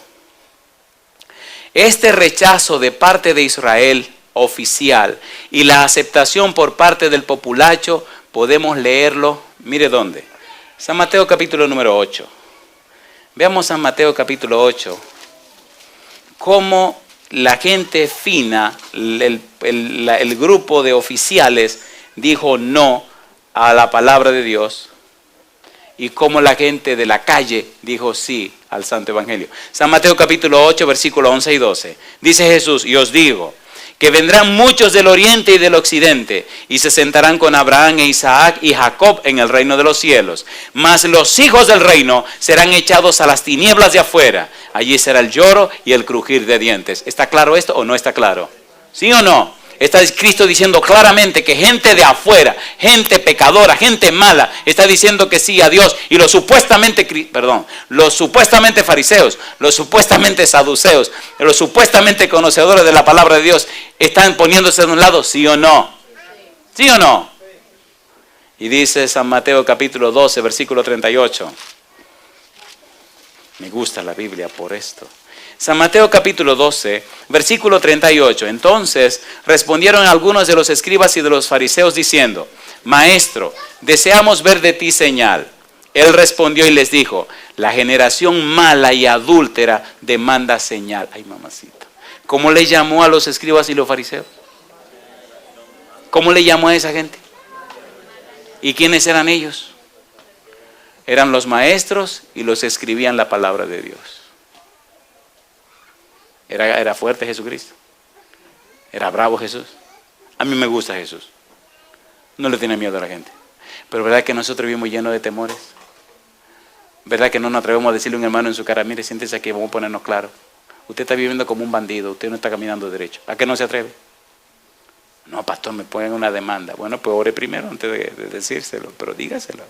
Este rechazo de parte de Israel oficial y la aceptación por parte del populacho, podemos leerlo, mire dónde. San Mateo capítulo número 8. Veamos San Mateo capítulo 8, cómo la gente fina, el grupo de oficiales dijo no a la palabra de Dios y cómo la gente de la calle dijo sí al Santo Evangelio. San Mateo capítulo 8, versículos 11 y 12. Dice Jesús, y os digo que vendrán muchos del oriente y del occidente y se sentarán con Abraham e Isaac y Jacob en el reino de los cielos. Mas los hijos del reino serán echados a las tinieblas de afuera. Allí será el lloro y el crujir de dientes. ¿Está claro esto o no está claro? ¿Sí o no? Está Cristo diciendo claramente que gente de afuera, gente pecadora, gente mala, está diciendo que sí a Dios. Y los supuestamente fariseos, los supuestamente saduceos, los supuestamente conocedores de la palabra de Dios, están poniéndose de un lado, ¿sí o no? ¿Sí o no? Y dice San Mateo capítulo 12, versículo 38. Me gusta la Biblia por esto. San Mateo capítulo 12, versículo 38. Entonces respondieron algunos de los escribas y de los fariseos diciendo: Maestro, deseamos ver de ti señal. Él respondió y les dijo: la generación mala y adúltera demanda señal. Ay, mamacita. ¿Cómo le llamó a los escribas y los fariseos? ¿Cómo le llamó a esa gente? ¿Y quiénes eran ellos? Eran los maestros y los que escribían la palabra de Dios. Era fuerte Jesucristo. Era bravo Jesús. A mí me gusta Jesús. No le tiene miedo a la gente. Pero ¿verdad que nosotros vivimos llenos de temores? ¿Verdad que no nos atrevemos a decirle a un hermano en su cara: mire, siéntese aquí, vamos a ponernos claros? Usted está viviendo como un bandido, usted no está caminando derecho. ¿A qué no se atreve? No, pastor, me ponen una demanda. Bueno, pues ore primero antes de decírselo, pero dígaselo.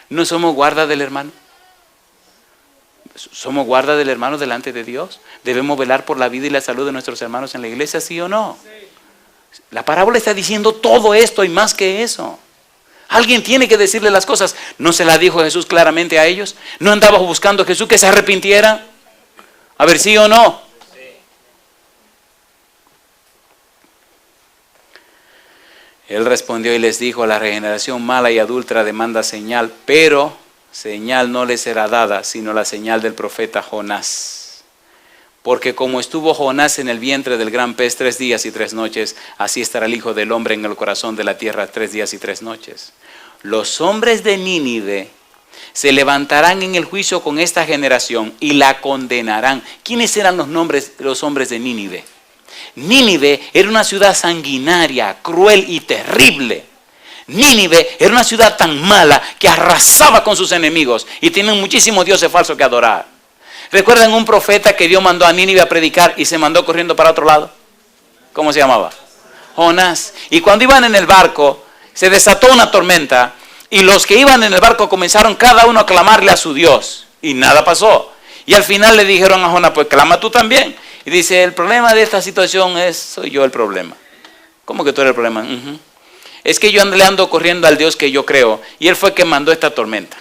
¿No somos guarda del hermano? ¿Somos guarda del hermano delante de Dios? ¿Debemos velar por la vida y la salud de nuestros hermanos en la iglesia, sí o no? La parábola está diciendo todo esto y más que eso. Alguien tiene que decirle las cosas. ¿No se la dijo Jesús claramente a ellos? ¿No andaba buscando Jesús que se arrepintiera? A ver, sí o no. Él respondió y les dijo: la regeneración mala y adúltera demanda señal, pero señal no les será dada, sino la señal del profeta Jonás. Porque como estuvo Jonás en el vientre del gran pez 3 días y 3 noches, así estará el Hijo del Hombre en el corazón de la tierra 3 días y 3 noches. Los hombres de Nínive se levantarán en el juicio con esta generación y la condenarán. ¿Quiénes eran los hombres de Nínive? Nínive era una ciudad sanguinaria, cruel y terrible. Nínive era una ciudad tan mala que arrasaba con sus enemigos y tienen muchísimos dioses falsos que adorar. ¿Recuerdan un profeta que Dios mandó a Nínive a predicar y se mandó corriendo para otro lado? ¿Cómo se llamaba? Jonás. Y cuando iban en el barco, se desató una tormenta y los que iban en el barco comenzaron cada uno a clamarle a su Dios y nada pasó. Y al final le dijeron a Jonás: pues clama tú también. Y dice: el problema de esta situación soy yo el problema. ¿Cómo que tú eres el problema? Es que yo le ando corriendo al Dios que yo creo y Él fue el que mandó esta tormenta.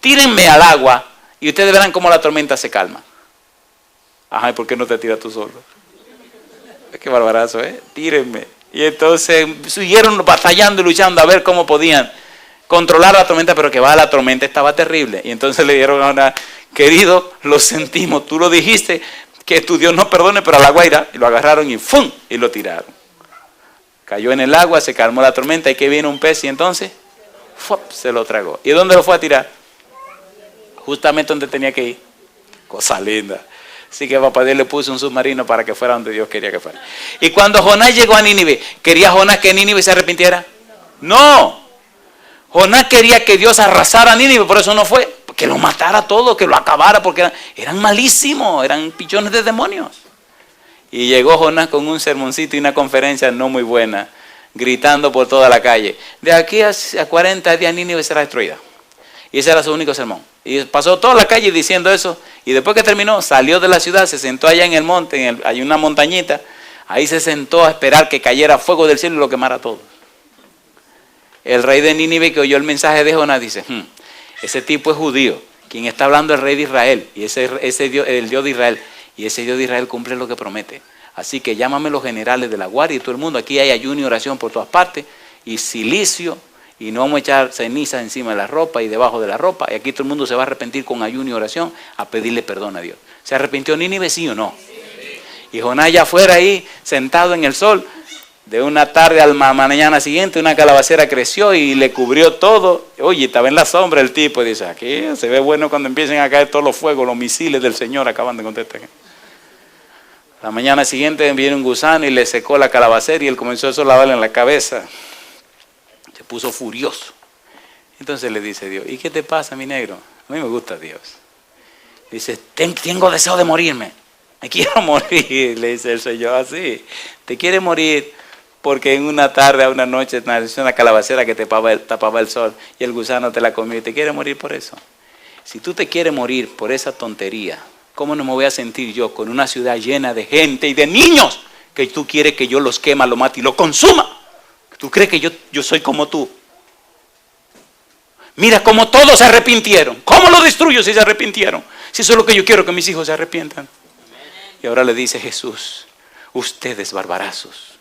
Tírenme al agua y ustedes verán cómo la tormenta se calma. Ajá, ¿y por qué no te tiras tú solo? Qué barbarazo, ¿eh? Tírenme. Y entonces siguieron batallando y luchando a ver cómo podían controlar la tormenta, pero que la tormenta estaba terrible. Y entonces le dieron a una: querido, lo sentimos, tú lo dijiste, que tu Dios no perdone, pero al agua irá. Y lo agarraron y ¡fum! Y lo tiraron. Cayó en el agua, se calmó la tormenta y que viene un pez y entonces ¡fup! Se lo tragó. ¿Y dónde lo fue a tirar? Justamente donde tenía que ir. Cosa linda. Así que papá Dios le puso un submarino para que fuera donde Dios quería que fuera. Y cuando Jonás llegó a Nínive, ¿quería Jonás que Nínive se arrepintiera? No. Jonás quería que Dios arrasara a Nínive, por eso no fue. Que lo matara todo, que lo acabara, porque eran malísimos, eran pichones de demonios. Y llegó Jonás con un sermoncito y una conferencia no muy buena, gritando por toda la calle: de aquí a 40 días Nínive será destruida. Y ese era su único sermón. Y pasó toda la calle diciendo eso. Y después que terminó, salió de la ciudad, se sentó allá en el monte, hay una montañita. Ahí se sentó a esperar que cayera fuego del cielo y lo quemara todo. El rey de Nínive, que oyó el mensaje de Jonás, dice: ese tipo es judío. Quien está hablando es el rey de Israel. Y ese Dios, el Dios de Israel. Y ese Dios de Israel cumple lo que promete. Así que llámame los generales de la guardia y todo el mundo. Aquí hay ayuno y oración por todas partes. Y silicio. Y no vamos a echar ceniza encima de la ropa y debajo de la ropa. Y aquí todo el mundo se va a arrepentir con ayuno y oración a pedirle perdón a Dios. ¿Se arrepintió Nínive, sí o no? Y Jonás ya fuera ahí, sentado en el sol, de una tarde a la mañana siguiente, una calabacera creció y le cubrió todo. Oye, estaba en la sombra el tipo y dice: aquí se ve bueno cuando empiecen a caer todos los fuegos, los misiles del Señor acaban de contestar. La mañana siguiente viene un gusano y le secó la calabacera y él comenzó a lavarle en la cabeza. Se puso furioso. Entonces le dice Dios: ¿y qué te pasa, mi negro? A mí me gusta Dios. Dice: tengo deseo de morirme. Me quiero morir, le dice el Señor así. Te quiere morir porque en una tarde, a una noche, nació una calabacera que te tapaba el sol y el gusano te la comió y te quiere morir por eso. Si tú te quieres morir por esa tontería, ¿cómo no me voy a sentir yo con una ciudad llena de gente y de niños que tú quieres que yo los quema, los mate y los consuma? ¿Tú crees que yo soy como tú? Mira cómo todos se arrepintieron. ¿Cómo lo destruyo si se arrepintieron? Si eso es lo que yo quiero, que mis hijos se arrepientan. Y ahora le dice Jesús, ustedes barbarazos,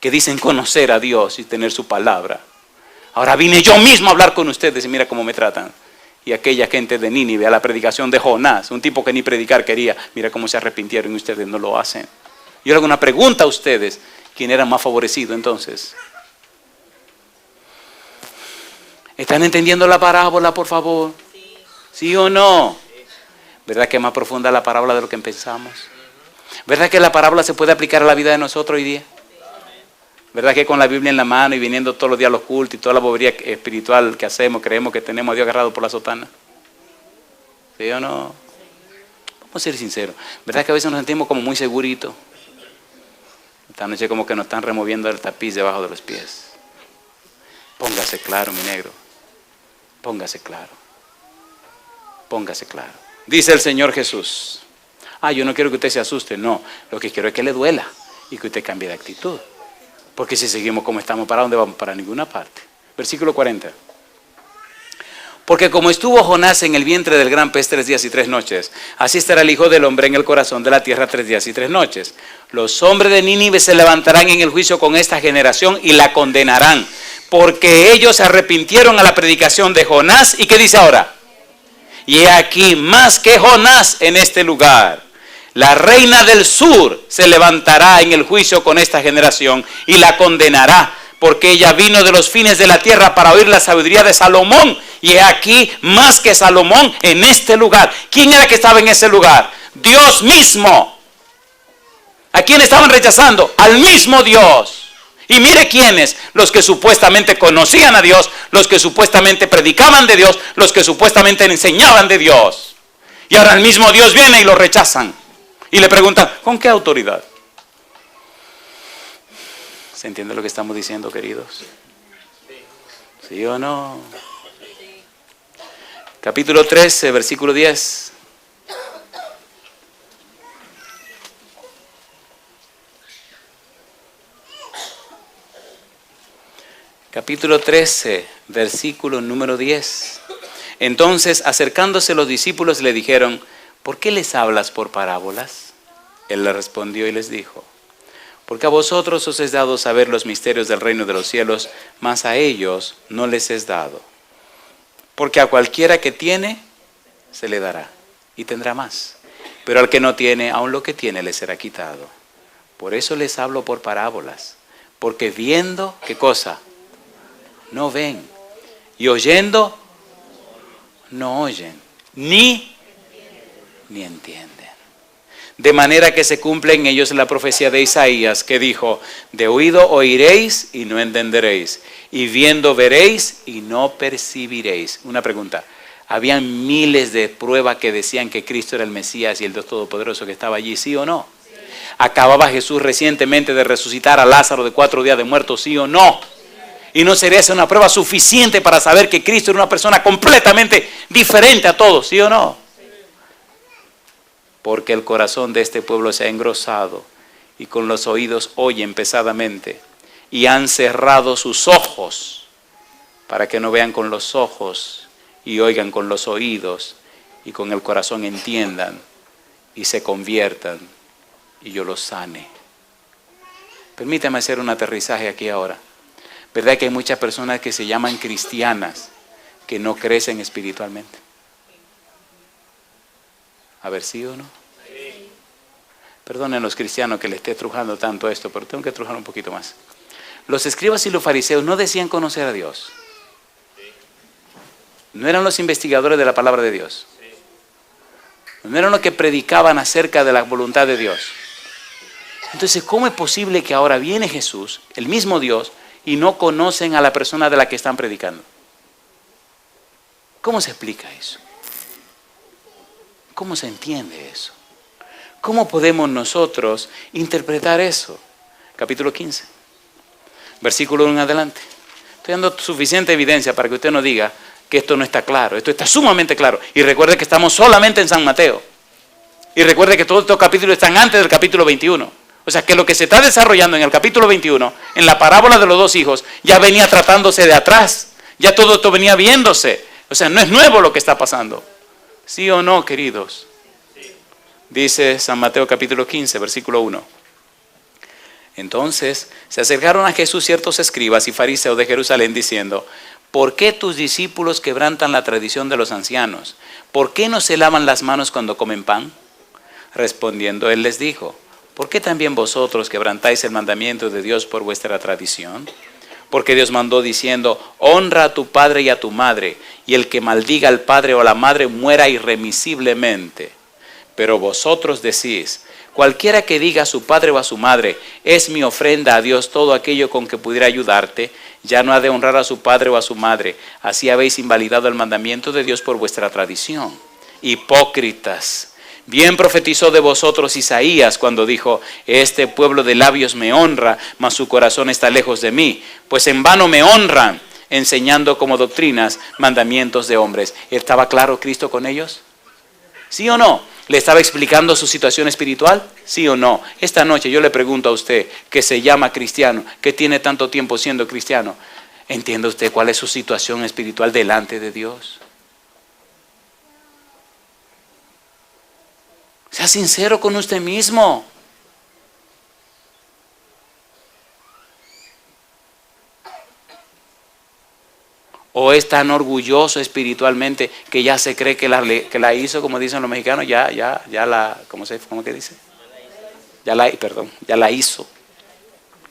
que dicen conocer a Dios y tener su palabra. Ahora vine yo mismo a hablar con ustedes y mira cómo me tratan. Y aquella gente de Nínive, a la predicación de Jonás, un tipo que ni predicar quería, mira cómo se arrepintieron y ustedes no lo hacen. Yo le hago una pregunta a ustedes, ¿quién era más favorecido entonces? ¿Están entendiendo la parábola, por favor? ¿Sí o no? ¿Verdad que es más profunda la parábola de lo que pensamos? ¿Verdad que la parábola se puede aplicar a la vida de nosotros hoy día? ¿Verdad que con la Biblia en la mano y viniendo todos los días a los cultos y toda la bobería espiritual que hacemos, creemos que tenemos a Dios agarrado por la sotana? ¿Sí o no? Vamos a ser sinceros. ¿Verdad que a veces nos sentimos como muy seguritos? Esta noche como que nos están removiendo el tapiz debajo de los pies. Póngase claro, mi negro. Póngase claro. Póngase claro. Dice el Señor Jesús. Yo no quiero que usted se asuste. No, lo que quiero es que le duela y que usted cambie de actitud. Porque si seguimos como estamos, ¿para dónde vamos? Para ninguna parte. Versículo 40. Porque como estuvo Jonás en el vientre del gran pez 3 días y 3 noches, así estará el Hijo del Hombre en el corazón de la tierra 3 días y 3 noches. Los hombres de Nínive se levantarán en el juicio con esta generación y la condenarán, porque ellos se arrepintieron a la predicación de Jonás. ¿Y qué dice ahora? Y he aquí más que Jonás en este lugar. La reina del sur se levantará en el juicio con esta generación y la condenará, porque ella vino de los fines de la tierra para oír la sabiduría de Salomón. Y he aquí más que Salomón en este lugar. ¿Quién era que estaba en ese lugar? Dios mismo. ¿A quién estaban rechazando? Al mismo Dios. Y mire quiénes, los que supuestamente conocían a Dios, los que supuestamente predicaban de Dios, los que supuestamente enseñaban de Dios. Y ahora el mismo Dios viene y lo rechazan. Y le preguntan, ¿con qué autoridad? ¿Se entiende lo que estamos diciendo, queridos? ¿Sí o no? Capítulo 13, versículo 10. Capítulo 13, versículo número 10. Entonces, acercándose los discípulos le dijeron, ¿por qué les hablas por parábolas? Él le respondió y les dijo, porque a vosotros os es dado saber los misterios del reino de los cielos, mas a ellos no les es dado. Porque a cualquiera que tiene, se le dará y tendrá más. Pero al que no tiene, aun lo que tiene le será quitado. Por eso les hablo por parábolas, porque viendo, ¿qué cosa? No ven. Y oyendo, no oyen, ni entienden. De manera que se cumple en ellos la profecía de Isaías, que dijo, de oído oiréis y no entenderéis, y viendo veréis y no percibiréis. Una pregunta, ¿habían miles de pruebas que decían que Cristo era el Mesías y el Dios Todopoderoso que estaba allí, sí o no? ¿Acababa Jesús recientemente de resucitar a Lázaro de 4 días de muerto, sí o no? ¿Y no sería esa una prueba suficiente para saber que Cristo era una persona completamente diferente a todos, sí o no? Porque el corazón de este pueblo se ha engrosado y con los oídos oyen pesadamente y han cerrado sus ojos para que no vean con los ojos y oigan con los oídos y con el corazón entiendan y se conviertan y yo los sane. Permítame hacer un aterrizaje aquí ahora. ¿Verdad que hay muchas personas que se llaman cristianas que no crecen espiritualmente? A ver, ¿sí o no? Sí. Perdonen los cristianos que les esté trujando tanto esto, pero tengo que trujar un poquito más. Los escribas y los fariseos no decían conocer a Dios. No eran los investigadores de la palabra de Dios. No eran los que predicaban acerca de la voluntad de Dios. Entonces, ¿cómo es posible que ahora viene Jesús, el mismo Dios, y no conocen a la persona de la que están predicando? ¿Cómo se explica eso? ¿Cómo se entiende eso? ¿Cómo podemos nosotros interpretar eso? Capítulo 15, versículo 1 en adelante. Estoy dando suficiente evidencia para que usted no diga que esto no está claro. Esto está sumamente claro. Y recuerde que estamos solamente en San Mateo. Y recuerde que todos estos capítulos están antes del capítulo 21. O sea que lo que se está desarrollando en el capítulo 21, en la parábola de los dos hijos, ya venía tratándose de atrás. Ya todo esto venía viéndose. O sea, no es nuevo lo que está pasando. ¿Sí o no, queridos? Dice San Mateo capítulo 15, versículo 1. Entonces se acercaron a Jesús ciertos escribas y fariseos de Jerusalén diciendo: ¿por qué tus discípulos quebrantan la tradición de los ancianos? ¿Por qué no se lavan las manos cuando comen pan? Respondiendo él les dijo: ¿por qué también vosotros quebrantáis el mandamiento de Dios por vuestra tradición? Porque Dios mandó diciendo: honra a tu padre y a tu madre, y el que maldiga al padre o a la madre muera irremisiblemente. Pero vosotros decís: cualquiera que diga a su padre o a su madre, es mi ofrenda a Dios todo aquello con que pudiera ayudarte, ya no ha de honrar a su padre o a su madre. Así habéis invalidado el mandamiento de Dios por vuestra tradición. Hipócritas, bien profetizó de vosotros Isaías cuando dijo: este pueblo de labios me honra, mas su corazón está lejos de mí, pues en vano me honran, enseñando como doctrinas mandamientos de hombres. ¿Estaba claro Cristo con ellos? ¿Sí o no? ¿Le estaba explicando su situación espiritual? ¿Sí o no? Esta noche yo le pregunto a usted, que se llama cristiano, que tiene tanto tiempo siendo cristiano, ¿entiende usted cuál es su situación espiritual delante de Dios? Sea sincero con usted mismo. ¿O es tan orgulloso espiritualmente que ya se cree que la hizo, como dicen los mexicanos, ya la, ¿cómo que dice? Ya la hizo.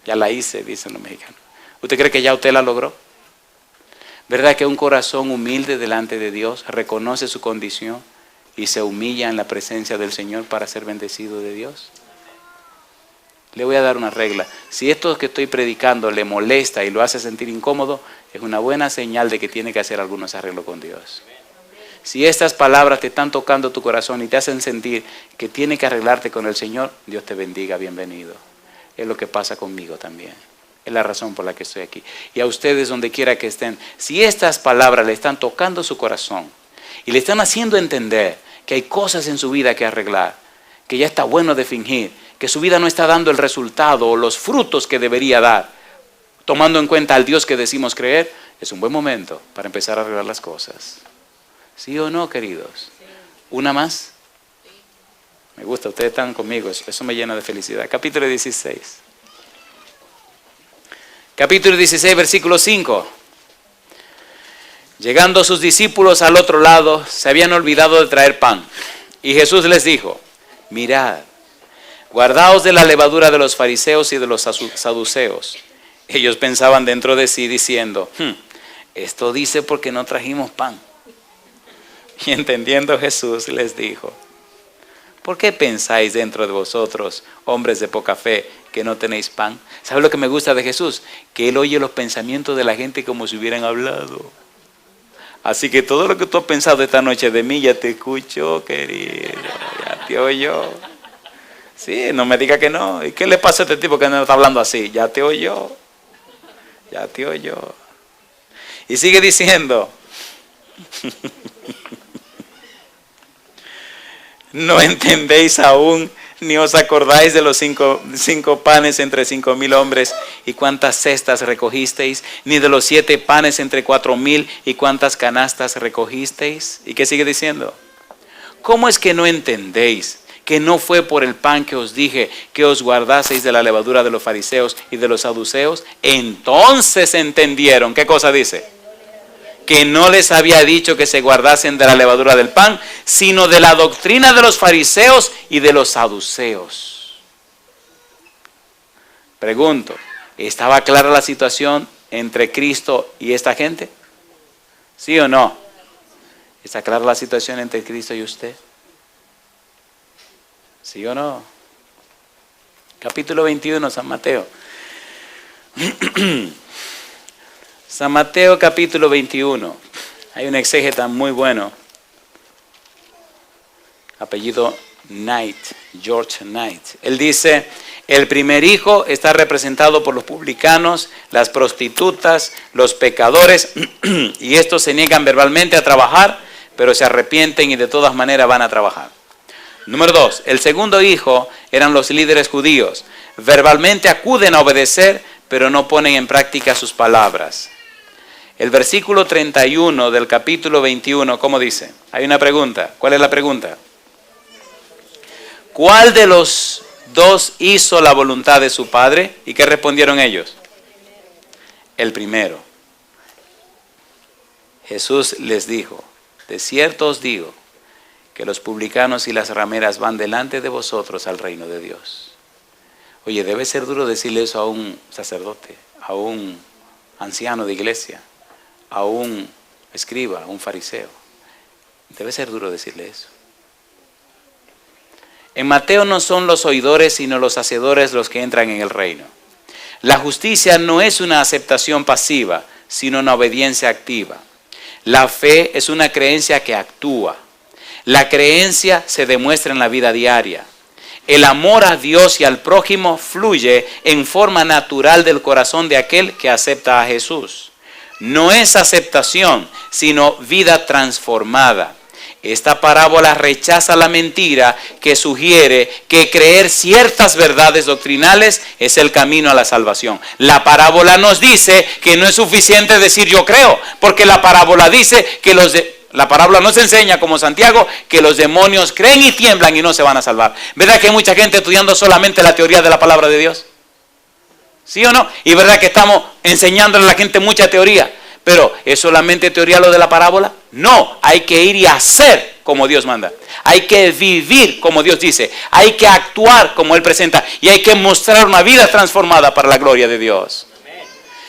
Ya la hice, dicen los mexicanos. ¿Usted cree que ya usted la logró? ¿Verdad que un corazón humilde delante de Dios reconoce su condición y se humilla en la presencia del Señor para ser bendecido de Dios? Le voy a dar una regla. Si esto que estoy predicando le molesta y lo hace sentir incómodo, es una buena señal de que tiene que hacer algunos arreglos con Dios. Si estas palabras te están tocando tu corazón y te hacen sentir que tienes que arreglarte con el Señor, Dios te bendiga, bienvenido. Es lo que pasa conmigo también. Es la razón por la que estoy aquí. Y a ustedes donde quiera que estén, si estas palabras le están tocando su corazón y le están haciendo entender que hay cosas en su vida que arreglar, que ya está bueno de fingir, que su vida no está dando el resultado o los frutos que debería dar, tomando en cuenta al Dios que decimos creer, es un buen momento para empezar a arreglar las cosas. ¿Sí o no, queridos? ¿Una más? Me gusta, ustedes están conmigo, eso me llena de felicidad. Capítulo 16. Capítulo 16, versículo 5. Llegando sus discípulos al otro lado, se habían olvidado de traer pan. Y Jesús les dijo: mirad, guardaos de la levadura de los fariseos y de los saduceos. Ellos pensaban dentro de sí diciendo: esto dice porque no trajimos pan. Y entendiendo Jesús les dijo: ¿por qué pensáis dentro de vosotros, hombres de poca fe, que no tenéis pan? ¿Sabe lo que me gusta de Jesús? Que Él oye los pensamientos de la gente como si hubieran hablado. Así que todo lo que tú has pensado esta noche de mí, ya te escucho, querido, ya te oyó. Sí, no me diga que no. ¿Y qué le pasa a este tipo que no está hablando así? Ya te oyó. Ya te oyó. Y sigue diciendo: ¿no entendéis aún, ni os acordáis de los cinco panes entre 5,000 hombres y cuántas cestas recogisteis? Ni de los 7 panes entre 4,000 y cuántas canastas recogisteis. ¿Y qué sigue diciendo? ¿Cómo es que no entendéis que no fue por el pan que os dije que os guardaseis de la levadura de los fariseos y de los saduceos? Entonces entendieron. ¿Qué cosa dice? Que no les había dicho que se guardasen de la levadura del pan, sino de la doctrina de los fariseos y de los saduceos. Pregunto, ¿estaba clara la situación entre Cristo y esta gente? ¿Sí o no? ¿Está clara la situación entre Cristo y usted? ¿Sí o no? Capítulo 21, San Mateo. San Mateo capítulo 21. Hay un exégeta muy bueno. apellido Knight, George Knight. Él dice, el primer hijo está representado por los publicanos, las prostitutas, los pecadores, y estos se niegan verbalmente a trabajar, pero se arrepienten y de todas maneras van a trabajar. Número 2, el segundo hijo eran los líderes judíos. Verbalmente acuden a obedecer, pero no ponen en práctica sus palabras. El versículo 31 del capítulo 21, ¿cómo dice? Hay una pregunta. ¿Cuál es la pregunta? ¿Cuál de los dos hizo la voluntad de su padre? ¿Y qué respondieron ellos? El primero. Jesús les dijo, de cierto os digo, que los publicanos y las rameras van delante de vosotros al reino de Dios. Oye, debe ser duro decirle eso a un sacerdote, a un anciano de iglesia, a un escriba, a un fariseo. Debe ser duro decirle eso. En Mateo no son los oidores, sino los hacedores los que entran en el reino. La justicia no es una aceptación pasiva, sino una obediencia activa. La fe es una creencia que actúa. La creencia se demuestra en la vida diaria. El amor a Dios y al prójimo fluye en forma natural del corazón de aquel que acepta a Jesús. No es aceptación, sino vida transformada. Esta parábola rechaza la mentira que sugiere que creer ciertas verdades doctrinales es el camino a la salvación. La parábola nos dice que no es suficiente decir yo creo, porque la parábola dice que la parábola nos enseña, como Santiago, que los demonios creen y tiemblan y no se van a salvar. ¿Verdad que hay mucha gente estudiando solamente la teoría de la palabra de Dios? ¿Sí o no? Y verdad que estamos enseñándole a la gente mucha teoría. Pero, ¿es solamente teoría lo de la parábola? No, hay que ir y hacer como Dios manda. Hay que vivir como Dios dice. Hay que actuar como Él presenta. Y hay que mostrar una vida transformada para la gloria de Dios.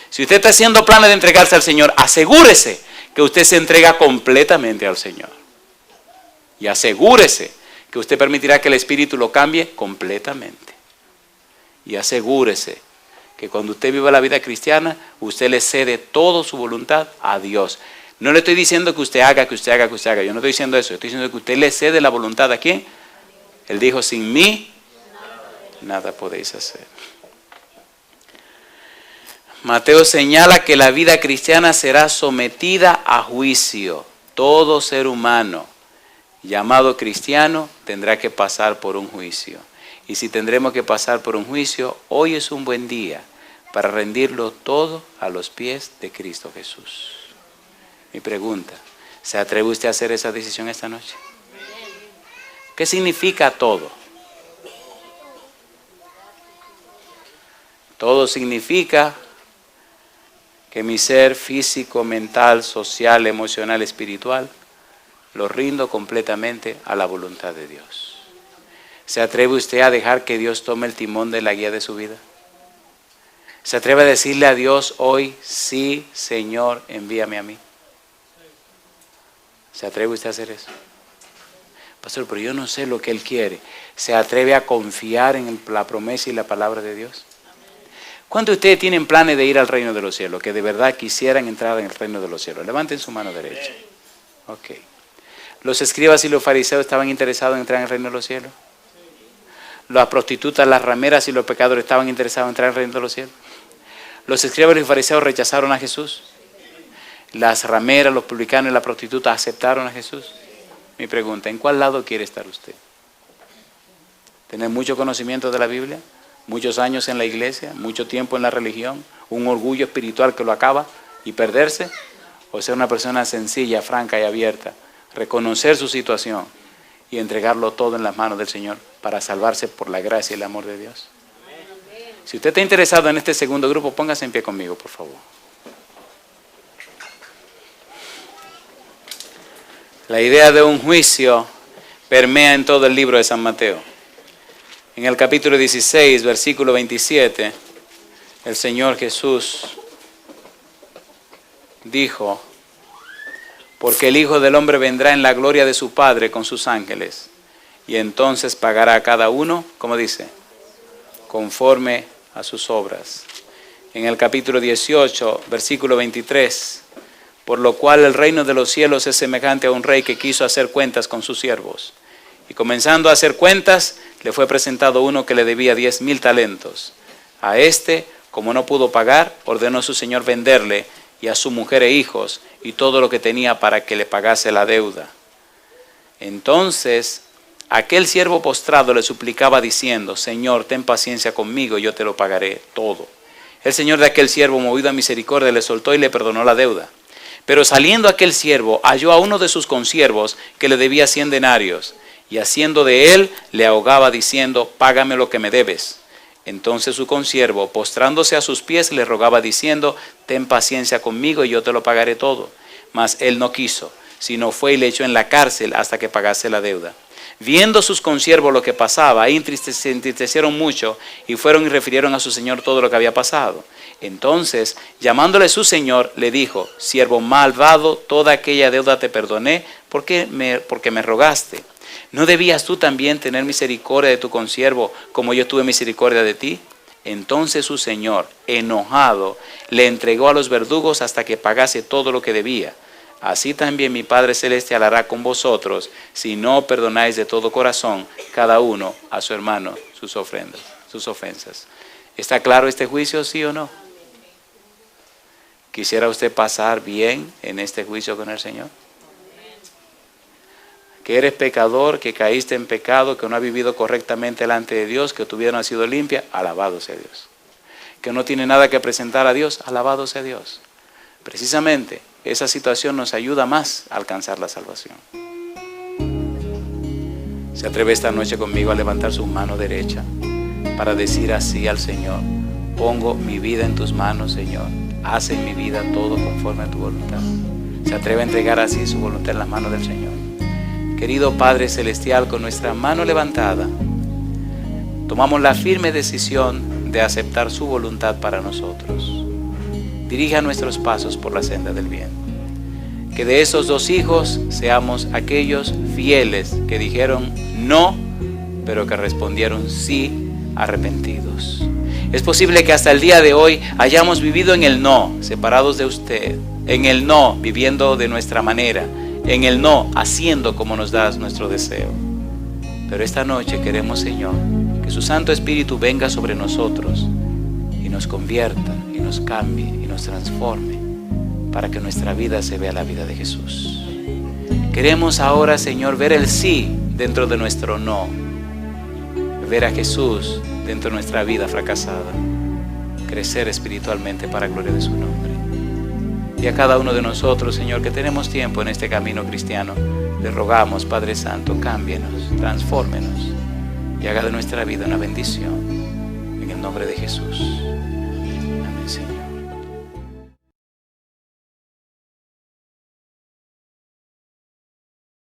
Si usted está haciendo planes de entregarse al Señor, asegúrese que usted se entrega completamente al Señor. Y asegúrese que usted permitirá que el Espíritu lo cambie completamente. Y asegúrese que cuando usted viva la vida cristiana, usted le cede toda su voluntad a Dios. No le estoy diciendo que usted haga, que usted haga, que usted haga. Yo no estoy diciendo eso. Estoy diciendo que usted le cede la voluntad a ¿quién? Él dijo, sin mí, nada podéis hacer. Mateo señala que la vida cristiana será sometida a juicio. Todo ser humano llamado cristiano tendrá que pasar por un juicio. Y si tendremos que pasar por un juicio, hoy es un buen día para rendirlo todo a los pies de Cristo Jesús. Mi pregunta, ¿se atreve usted a hacer esa decisión esta noche? ¿Qué significa todo? Todo significa que mi ser físico, mental, social, emocional, espiritual, lo rindo completamente a la voluntad de Dios. ¿Se atreve usted a dejar que Dios tome el timón de la guía de su vida? ¿Se atreve a decirle a Dios hoy, sí, Señor, envíame a mí? ¿Se atreve usted a hacer eso? Pastor, pero yo no sé lo que Él quiere. ¿Se atreve a confiar en la promesa y la palabra de Dios? ¿Cuántos de ustedes tienen planes de ir al reino de los cielos? Que de verdad quisieran entrar en el reino de los cielos. Levanten su mano derecha. Ok. ¿Los escribas y los fariseos estaban interesados en entrar en el reino de los cielos? Las prostitutas, las rameras y los pecadores estaban interesados en entrar en el reino de los cielos. Los escribas y los fariseos rechazaron a Jesús. Las rameras, los publicanos y las prostitutas aceptaron a Jesús. Mi pregunta, ¿en cuál lado quiere estar usted? ¿Tener mucho conocimiento de la Biblia? ¿Muchos años en la iglesia? ¿Mucho tiempo en la religión? ¿Un orgullo espiritual que lo acaba y perderse? ¿O ser una persona sencilla, franca y abierta? Reconocer su situación y entregarlo todo en las manos del Señor para salvarse por la gracia y el amor de Dios. Si usted está interesado en este segundo grupo, póngase en pie conmigo, por favor. La idea de un juicio permea en todo el libro de San Mateo. En el capítulo 16, versículo 27, el Señor Jesús dijo, porque el Hijo del Hombre vendrá en la gloria de su Padre con sus ángeles, y entonces pagará a cada uno, como dice, conforme a sus obras. En el capítulo 18, versículo 23, por lo cual el reino de los cielos es semejante a un rey que quiso hacer cuentas con sus siervos. Y comenzando a hacer cuentas, le fue presentado uno que le debía 10,000 talentos. A este, como no pudo pagar, ordenó su señor venderle y a su mujer e hijos y todo lo que tenía para que le pagase la deuda. Entonces aquel siervo postrado le suplicaba diciendo: Señor, ten paciencia conmigo, yo te lo pagaré todo. El señor de aquel siervo, movido a misericordia, le soltó y le perdonó la deuda. Pero saliendo aquel siervo, halló a uno de sus consiervos que le debía 100 denarios, y haciendo de él, le ahogaba diciendo: Págame lo que me debes. Entonces su consiervo, postrándose a sus pies, le rogaba diciendo: Ten paciencia conmigo y yo te lo pagaré todo. Mas él no quiso, sino fue y le echó en la cárcel hasta que pagase la deuda. Viendo sus consiervos lo que pasaba, se entristecieron mucho y fueron y refirieron a su señor todo lo que había pasado. Entonces, llamándole su señor, le dijo: Siervo malvado, toda aquella deuda te perdoné porque me rogaste. ¿No debías tú también tener misericordia de tu consiervo como yo tuve misericordia de ti? Entonces su señor, enojado, le entregó a los verdugos hasta que pagase todo lo que debía. Así también mi Padre Celestial hará con vosotros, si no perdonáis de todo corazón cada uno a su hermano sus ofensas. ¿Está claro este juicio, sí o no? ¿Quisiera usted pasar bien en este juicio con el Señor? Que eres pecador, que caíste en pecado, que no has vivido correctamente delante de Dios, que tu vida no ha sido limpia, alabado sea Dios. Que no tiene nada que presentar a Dios, alabado sea Dios. Precisamente esa situación nos ayuda más a alcanzar la salvación. ¿Se atreve esta noche conmigo a levantar su mano derecha para decir así al Señor: pongo mi vida en tus manos, Señor, haz en mi vida todo conforme a tu voluntad? ¿Se atreve a entregar así su voluntad en las manos del Señor? Querido Padre Celestial, con nuestra mano levantada, tomamos la firme decisión de aceptar su voluntad para nosotros. Dirija nuestros pasos por la senda del bien. Que de esos 2 hijos seamos aquellos fieles que dijeron no, pero que respondieron sí, arrepentidos. Es posible que hasta el día de hoy hayamos vivido en el no, separados de usted, en el no, viviendo de nuestra manera, en el no, haciendo como nos da nuestro deseo. Pero esta noche queremos, Señor, que su Santo Espíritu venga sobre nosotros y nos convierta, y nos cambie, y nos transforme, para que nuestra vida se vea la vida de Jesús. Queremos ahora, Señor, ver el sí dentro de nuestro no, ver a Jesús dentro de nuestra vida fracasada, crecer espiritualmente para gloria de su nombre. Y a cada uno de nosotros, Señor, que tenemos tiempo en este camino cristiano, le rogamos, Padre Santo, cámbienos, transfórmenos y haga de nuestra vida una bendición. En el nombre de Jesús. Amén, Señor.